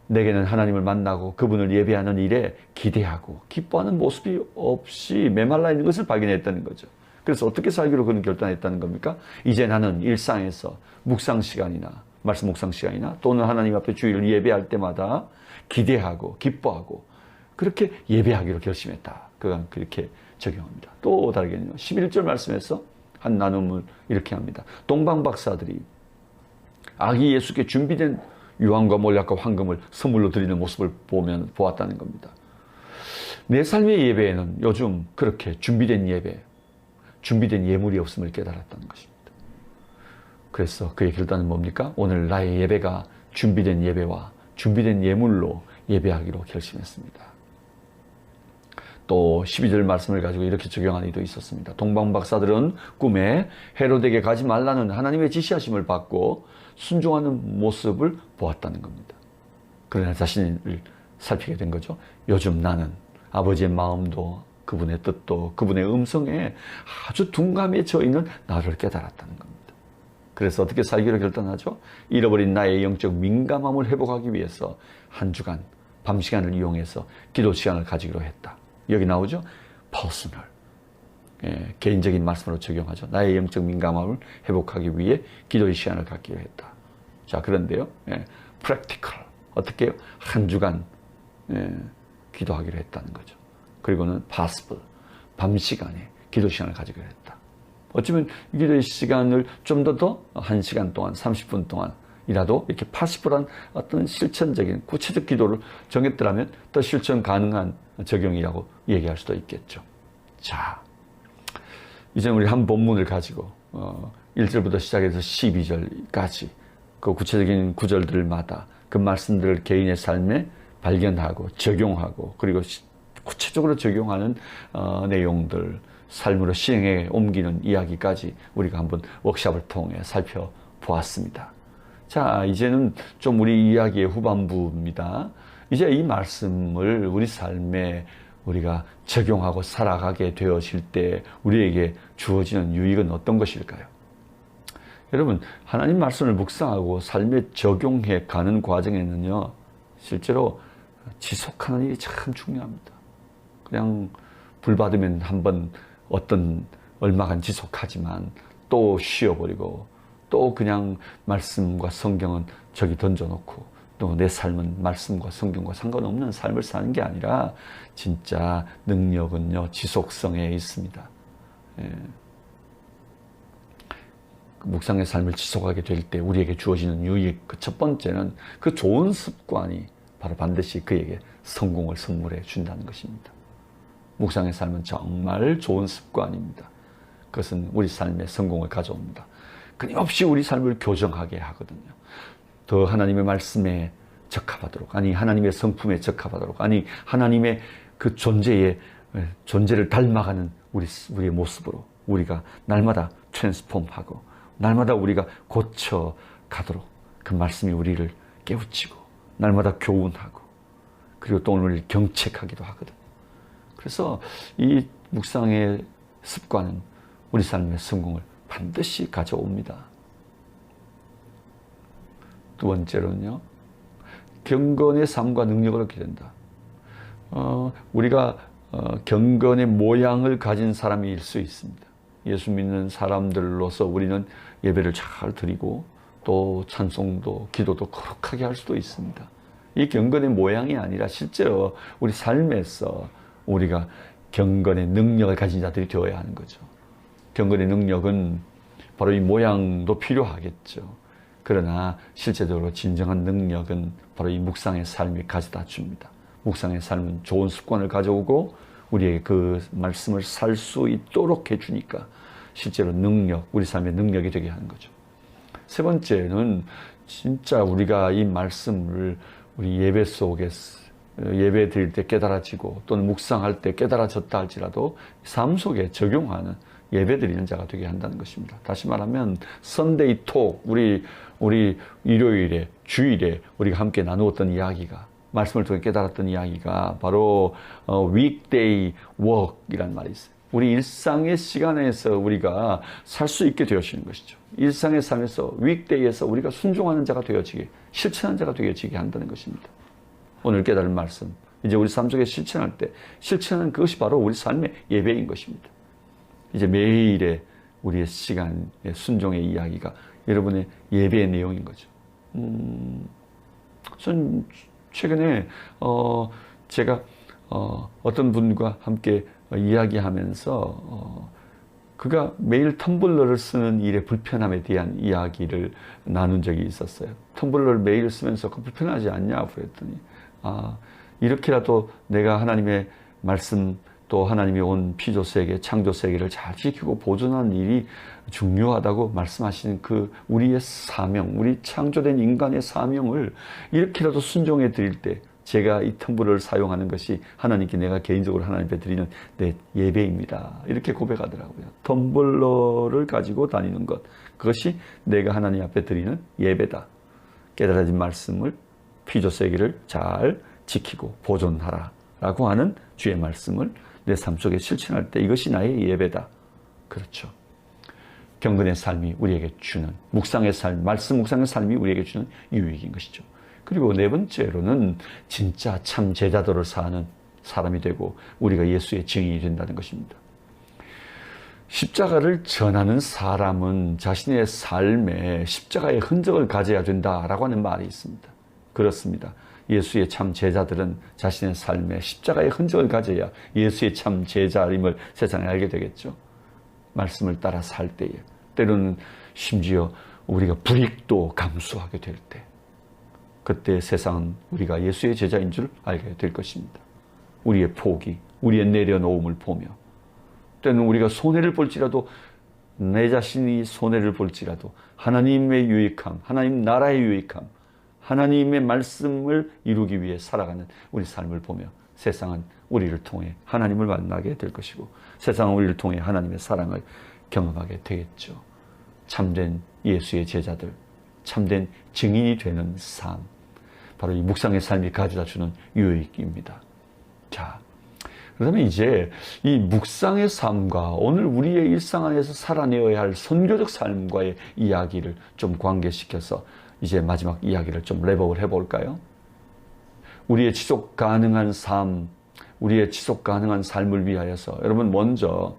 S1: 내게는 하나님을 만나고 그분을 예배하는 일에 기대하고 기뻐하는 모습이 없이 메말라 있는 것을 발견했다는 거죠. 그래서 어떻게 살기로 그는 결단했다는 겁니까? 이제 나는 일상에서 묵상 시간이나 말씀 묵상 시간이나 또는 하나님 앞에 주일 예배할 때마다 기대하고 기뻐하고 그렇게 예배하기로 결심했다. 그건 그렇게 적용합니다. 또 다르게는요. 11절 말씀에서 한 나눔을 이렇게 합니다. 동방박사들이 아기 예수께 준비된 유황과 몰약과 황금을 선물로 드리는 모습을 보았다는 겁니다. 내 삶의 예배에는 요즘 그렇게 준비된 예배, 준비된 예물이 없음을 깨달았다는 것입니다. 그래서 그의 결단은 뭡니까? 오늘 나의 예배가 준비된 예배와 준비된 예물로 예배하기로 결심했습니다. 또 12절 말씀을 가지고 이렇게 적용한 이도 있었습니다. 동방박사들은 꿈에 헤롯에게 가지 말라는 하나님의 지시하심을 받고 순종하는 모습을 보았다는 겁니다. 그러나 자신을 살피게 된 거죠. 요즘 나는 아버지의 마음도 그분의 뜻도 그분의 음성에 아주 둔감해져 있는 나를 깨달았다는 겁니다. 그래서 어떻게 살기로 결단하죠? 잃어버린 나의 영적 민감함을 회복하기 위해서 한 주간 밤 시간을 이용해서 기도 시간을 가지기로 했다. 여기 나오죠? 퍼스널. 개인적인 말씀으로 적용하죠. 나의 영적 민감함을 회복하기 위해 기도의 시간을 갖기로 했다. 자, 그런데요. practical. 어떻게 해요? 한 주간 기도하기로 했다는 거죠. 그리고는 possible. 밤 시간에 기도 시간을 가지기로 했다. 어쩌면 기도의 시간을 좀 더 1시간 동안, 30분 동안이라도 이렇게 possible한 어떤 실천적인 구체적 기도를 정했더라면 더 실천 가능한 적용이라고 얘기할 수도 있겠죠. 자, 이제 우리 한 본문을 가지고 1절부터 시작해서 12절까지 그 구체적인 구절들마다 그 말씀들을 개인의 삶에 발견하고 적용하고 그리고 구체적으로 적용하는 내용들, 삶으로 시행에 옮기는 이야기까지 우리가 한번 워크숍을 통해 살펴보았습니다. 자, 이제는 좀 우리 이야기의 후반부입니다. 이제 이 말씀을 우리 삶에 우리가 적용하고 살아가게 되어질 때 우리에게 주어지는 유익은 어떤 것일까요? 여러분, 하나님 말씀을 묵상하고 삶에 적용해 가는 과정에는요, 실제로 지속하는 일이 참 중요합니다. 그냥 불 받으면 한번 어떤 얼마간 지속하지만 또 쉬어버리고 또 그냥 말씀과 성경은 저기 던져놓고 또 내 삶은 말씀과 성경과 상관없는 삶을 사는 게 아니라 진짜 능력은요 지속성에 있습니다. 묵상의 삶을 지속하게 될 때 우리에게 주어지는 유익, 그 첫 번째는 그 좋은 습관이 바로 반드시 그에게 성공을 선물해 준다는 것입니다. 묵상의 삶은 정말 좋은 습관입니다. 그것은 우리 삶에 성공을 가져옵니다. 끊임없이 우리 삶을 교정하게 하거든요. 더 하나님의 말씀에 적합하도록, 아니 하나님의 성품에 적합하도록, 아니 하나님의 그 존재를 닮아가는 우리의 모습으로 우리가 날마다 트랜스폼하고 날마다 우리가 고쳐가도록 그 말씀이 우리를 깨우치고 날마다 교훈하고 그리고 또 오늘 경책하기도 하거든요. 그래서 이 묵상의 습관은 우리 삶의 성공을 반드시 가져옵니다. 두 번째로는요, 경건의 삶과 능력을 얻게 된다. 우리가 경건의 모양을 가진 사람일 수 있습니다. 예수 믿는 사람들로서 우리는 예배를 잘 드리고 또 찬송도 기도도 거룩하게 할 수도 있습니다. 이 경건의 모양이 아니라 실제로 우리 삶에서 우리가 경건의 능력을 가진 자들이 되어야 하는 거죠. 경건의 능력은 바로 이 모양도 필요하겠죠. 그러나 실제적으로 진정한 능력은 바로 이 묵상의 삶이 가져다 줍니다. 묵상의 삶은 좋은 습관을 가져오고 우리의 그 말씀을 살 수 있도록 해주니까 실제로 능력, 우리 삶의 능력이 되게 하는 거죠. 세 번째는 진짜 우리가 이 말씀을 우리 예배 속에서 예배 드릴 때 깨달아지고 또는 묵상할 때 깨달아졌다 할지라도 삶 속에 적용하는 예배 드리는 자가 되게 한다는 것입니다. 다시 말하면 선데이 톡, 우리 일요일에 주일에 우리가 함께 나누었던 이야기가 말씀을 통해 깨달았던 이야기가 바로 weekday work이란 말이 있어요. 우리 일상의 시간에서 우리가 살 수 있게 되어지는 것이죠. 일상의 삶에서 위크데이에서 우리가 순종하는 자가 되어지게, 실천하는 자가 되어지게 한다는 것입니다. 오늘 깨달은 말씀, 이제 우리 삶 속에 실천할 때 실천하는 그것이 바로 우리 삶의 예배인 것입니다. 이제 매일의 우리의 시간의 순종의 이야기가 여러분의 예배의 내용인 거죠. 전 최근에 제가 어떤 분과 함께 이야기하면서 그가 매일 텀블러를 쓰는 일의 불편함에 대한 이야기를 나눈 적이 있었어요. 텀블러를 매일 쓰면서 그 불편하지 않냐고 그랬더니 이렇게라도 내가 하나님의 말씀 또 하나님이 온 피조세계, 창조세계를 잘 지키고 보존하는 일이 중요하다고 말씀하시는 그 우리의 사명, 우리 창조된 인간의 사명을 이렇게라도 순종해 드릴 때 제가 이 텀블러를 사용하는 것이 하나님께 내가 개인적으로 하나님 앞에 드리는 내 예배입니다. 이렇게 고백하더라고요. 텀블러를 가지고 다니는 것, 그것이 내가 하나님 앞에 드리는 예배다. 깨달아진 말씀을, 피조세계를 잘 지키고 보존하라 라고 하는 주의 말씀을 내 삶 속에 실천할 때 이것이 나의 예배다. 그렇죠. 경건의 삶이 우리에게 주는, 묵상의 삶, 말씀 묵상의 삶이 우리에게 주는 유익인 것이죠. 그리고 네 번째로는 진짜 참 제자도를 사는 사람이 되고 우리가 예수의 증인이 된다는 것입니다. 십자가를 전하는 사람은 자신의 삶에 십자가의 흔적을 가져야 된다라고 하는 말이 있습니다. 그렇습니다. 예수의 참 제자들은 자신의 삶에 십자가의 흔적을 가져야 예수의 참 제자임을 세상에 알게 되겠죠. 말씀을 따라 살 때에, 때로는 심지어 우리가 불이익도 감수하게 될 때, 그때 세상은 우리가 예수의 제자인 줄 알게 될 것입니다. 우리의 포기, 우리의 내려놓음을 보며, 때는 우리가 손해를 볼지라도, 내 자신이 손해를 볼지라도 하나님의 유익함, 하나님 나라의 유익함, 하나님의 말씀을 이루기 위해 살아가는 우리 삶을 보며 세상은 우리를 통해 하나님을 만나게 될 것이고 세상은 우리를 통해 하나님의 사랑을 경험하게 되겠죠. 참된 예수의 제자들, 참된 증인이 되는 삶, 바로 이 묵상의 삶이 가져다주는 유익입니다. 자, 그러면 이제 이 묵상의 삶과 오늘 우리의 일상 안에서 살아내어야 할 선교적 삶과의 이야기를 좀 관계시켜서 이제 마지막 이야기를 좀 랩업을 해볼까요? 우리의 지속 가능한 삶, 우리의 지속 가능한 삶을 위하여서 여러분 먼저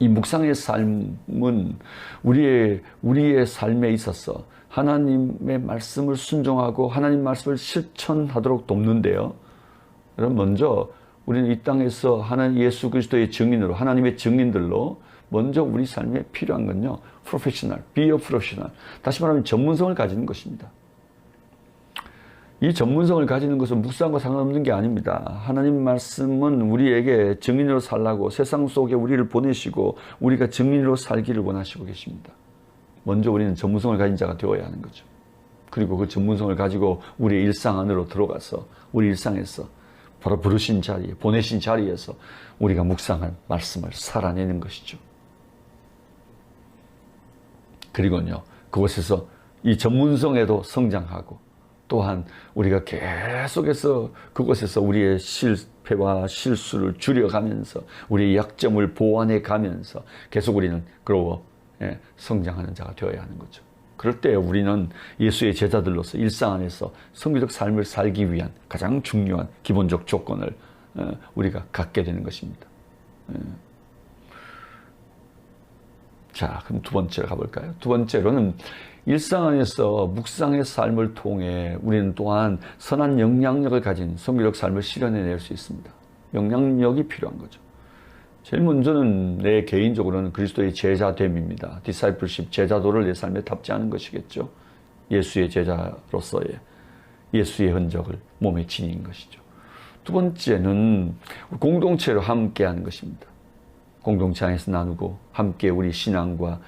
S1: 이 묵상의 삶은 우리의 삶에 있어서 하나님의 말씀을 순종하고 하나님 말씀을 실천하도록 돕는데요. 여러분 먼저 우리는 이 땅에서 하나님 예수 그리스도의 증인으로 하나님의 증인들로 먼저 우리 삶에 필요한 건요. 프로페셔널, be a professional. 다시 말하면 전문성을 가지는 것입니다. 이 전문성을 가지는 것은 묵상과 상관없는 게 아닙니다. 하나님 말씀은 우리에게 증인으로 살라고 세상 속에 우리를 보내시고 우리가 증인으로 살기를 원하시고 계십니다. 먼저 우리는 전문성을 가진 자가 되어야 하는 거죠. 그리고 그 전문성을 가지고 우리의 일상 안으로 들어가서 우리 일상에서 바로 부르신 자리에, 보내신 자리에서 우리가 묵상한 말씀을 살아내는 것이죠. 그리고요, 그곳에서 이 전문성에도 성장하고 또한 우리가 계속해서 그곳에서 우리의 실패와 실수를 줄여가면서 우리의 약점을 보완해 가면서 계속 우리는 성장하는 자가 되어야 하는 거죠. 그럴 때 우리는 예수의 제자들로서 일상 안에서 성교적 삶을 살기 위한 가장 중요한 기본적 조건을 우리가 갖게 되는 것입니다. 자, 그럼 두 번째로 가볼까요? 두 번째로는 일상 안에서 묵상의 삶을 통해 우리는 또한 선한 영향력을 가진 성교적 삶을 실현해낼 수 있습니다. 영향력이 필요한 거죠. 제일 먼저는 내 개인적으로는 그리스도의 제자됨입니다. 디사이플십, 제자도를 내 삶에 탑재하는 것이겠죠. 예수의 제자로서의 예수의 흔적을 몸에 지닌 것이죠. 두 번째는 공동체로 함께하는 것입니다. 공동체 안에서 나누고 함께 우리 신앙과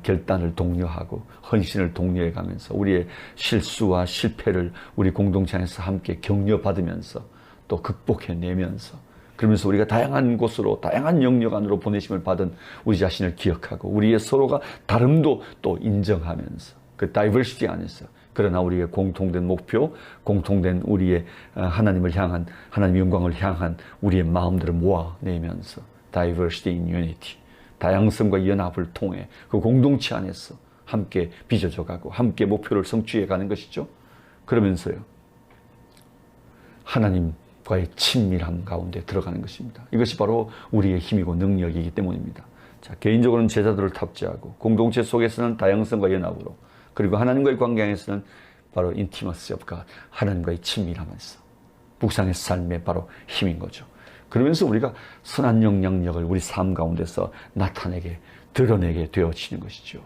S1: 결단을 독려하고 헌신을 독려해가면서 우리의 실수와 실패를 우리 공동체 안에서 함께 격려받으면서 또 극복해내면서 그러면서 우리가 다양한 곳으로 다양한 영역 안으로 보내심을 받은 우리 자신을 기억하고 우리의 서로가 다름도 또 인정하면서 그 다이버시티 안에서 그러나 우리의 공통된 목표, 공통된 우리의 하나님을 향한 하나님의 영광을 향한 우리의 마음들을 모아내면서 diversity in unity. 다양성과 연합을 통해 그 공동체 안에서 함께 빚어져 가고 함께 목표를 성취해 가는 것이죠. 그러면서요, 하나님과의 친밀함 가운데 들어가는 것입니다. 이것이 바로 우리의 힘이고 능력이기 때문입니다. 자, 개인적으로는 제자들을 탑재하고 공동체 속에서는 다양성과 연합으로, 그리고 하나님과의 관계 안에서는 바로 intimacy of God, 하나님과의 친밀함에서 묵상의 삶의 바로 힘인 거죠. 그러면서 우리가 선한 영향력을 우리 삶 가운데서 나타내게, 드러내게 되어지는 것이죠.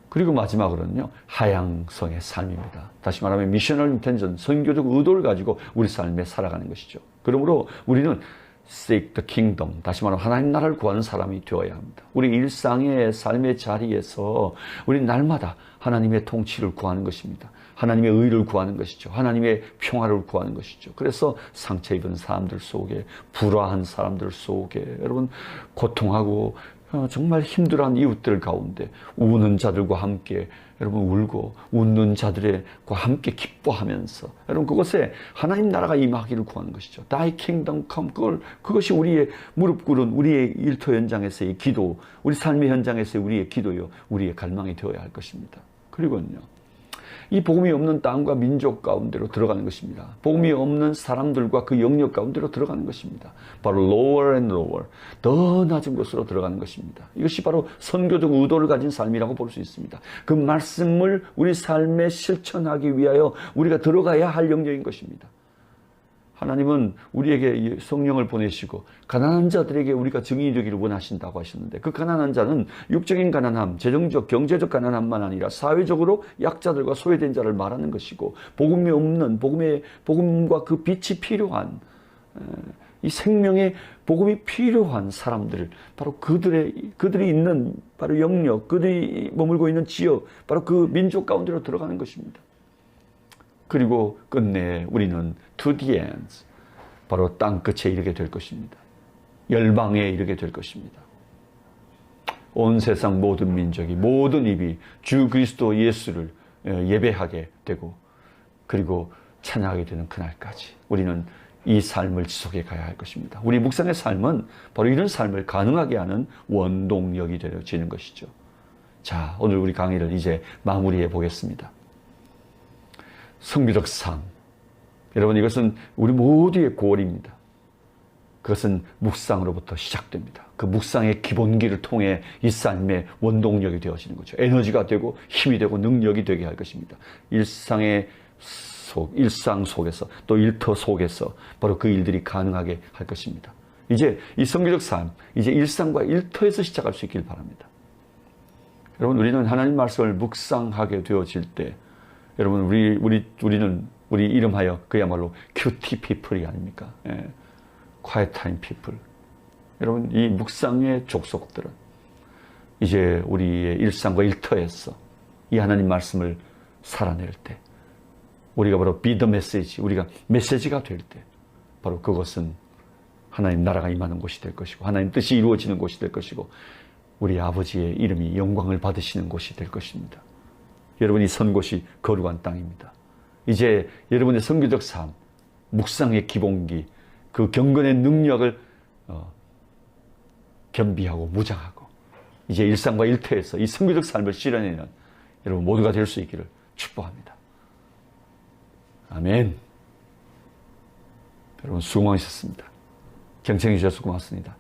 S1: 그리고 마지막으로는요, 하향성의 삶입니다. 다시 말하면 미셔널 인텐션, 선교적 의도를 가지고 우리 삶에 살아가는 것이죠. 그러므로 우리는 seek the kingdom, 다시 말하면 하나님 나라를 구하는 사람이 되어야 합니다. 우리 일상의 삶의 자리에서 우리 날마다 하나님의 통치를 구하는 것입니다. 하나님의 의를 구하는 것이죠. 하나님의 평화를 구하는 것이죠. 그래서 상처 입은 사람들 속에, 불화한 사람들 속에, 여러분 고통하고 정말 힘들어한 이웃들 가운데 우는 자들과 함께 여러분 울고 웃는 자들과 함께 기뻐하면서 여러분 그것에 하나님 나라가 임하기를 구하는 것이죠. Thy kingdom come. 그것이 우리의 무릎 꿇은 우리의 일터 현장에서의 기도, 우리 삶의 현장에서의 우리의 기도요, 우리의 갈망이 되어야 할 것입니다. 그리고는요, 이 복음이 없는 땅과 민족 가운데로 들어가는 것입니다. 복음이 없는 사람들과 그 영역 가운데로 들어가는 것입니다. 바로 lower and lower, 더 낮은 곳으로 들어가는 것입니다. 이것이 바로 선교적 의도를 가진 삶이라고 볼 수 있습니다. 그 말씀을 우리 삶에 실천하기 위하여 우리가 들어가야 할 영역인 것입니다. 하나님은 우리에게 성령을 보내시고 가난한 자들에게 우리가 증인이 되기를 원하신다고 하셨는데, 그 가난한 자는 육적인 가난함, 재정적, 경제적 가난함만 아니라 사회적으로 약자들과 소외된 자를 말하는 것이고, 복음이 없는, 복음과 그 빛이 필요한, 이 생명의 복음이 필요한 사람들, 바로 그들이 있는 바로 영역, 그들이 머물고 있는 지역, 바로 그 민족 가운데로 들어가는 것입니다. 그리고 끝내 우리는 to the ends, 바로 땅 끝에 이르게 될 것입니다. 열방에 이르게 될 것입니다. 온 세상 모든 민족이, 모든 입이 주 그리스도 예수를 예배하게 되고, 그리고 찬양하게 되는 그날까지 우리는 이 삶을 지속해 가야 할 것입니다. 우리 묵상의 삶은 바로 이런 삶을 가능하게 하는 원동력이 되어지는 것이죠. 자, 오늘 우리 강의를 이제 마무리해 보겠습니다. 성교적 삶, 여러분 이것은 우리 모두의 고ol입니다. 그것은 묵상으로부터 시작됩니다. 그 묵상의 기본기를 통해 이 삶의 원동력이 되어지는 거죠. 에너지가 되고 힘이 되고 능력이 되게 할 것입니다. 일상 속에서 또 일터 속에서 바로 그 일들이 가능하게 할 것입니다. 이제 이 성교적 삶, 이제 일상과 일터에서 시작할 수 있길 바랍니다. 여러분, 우리는 하나님 말씀을 묵상하게 되어질 때, 여러분 우리는 우리 이름하여 그야말로 QT people이 아닙니까? Quiet time people. 여러분, 이 묵상의 족속들은 이제 우리의 일상과 일터에서 이 하나님 말씀을 살아낼 때, 우리가 바로 be the message, 우리가 메시지가 될 때, 바로 그것은 하나님 나라가 임하는 곳이 될 것이고, 하나님 뜻이 이루어지는 곳이 될 것이고, 우리 아버지의 이름이 영광을 받으시는 곳이 될 것입니다. 여러분이 선 곳이 거룩한 땅입니다. 이제 여러분의 선교적 삶, 묵상의 기본기, 그 경건의 능력을 겸비하고 무장하고 이제 일상과 일터에서 이 선교적 삶을 실현하는 여러분 모두가 될 수 있기를 축복합니다. 아멘. 여러분 수고 많으셨습니다. 경청해 주셔서 고맙습니다.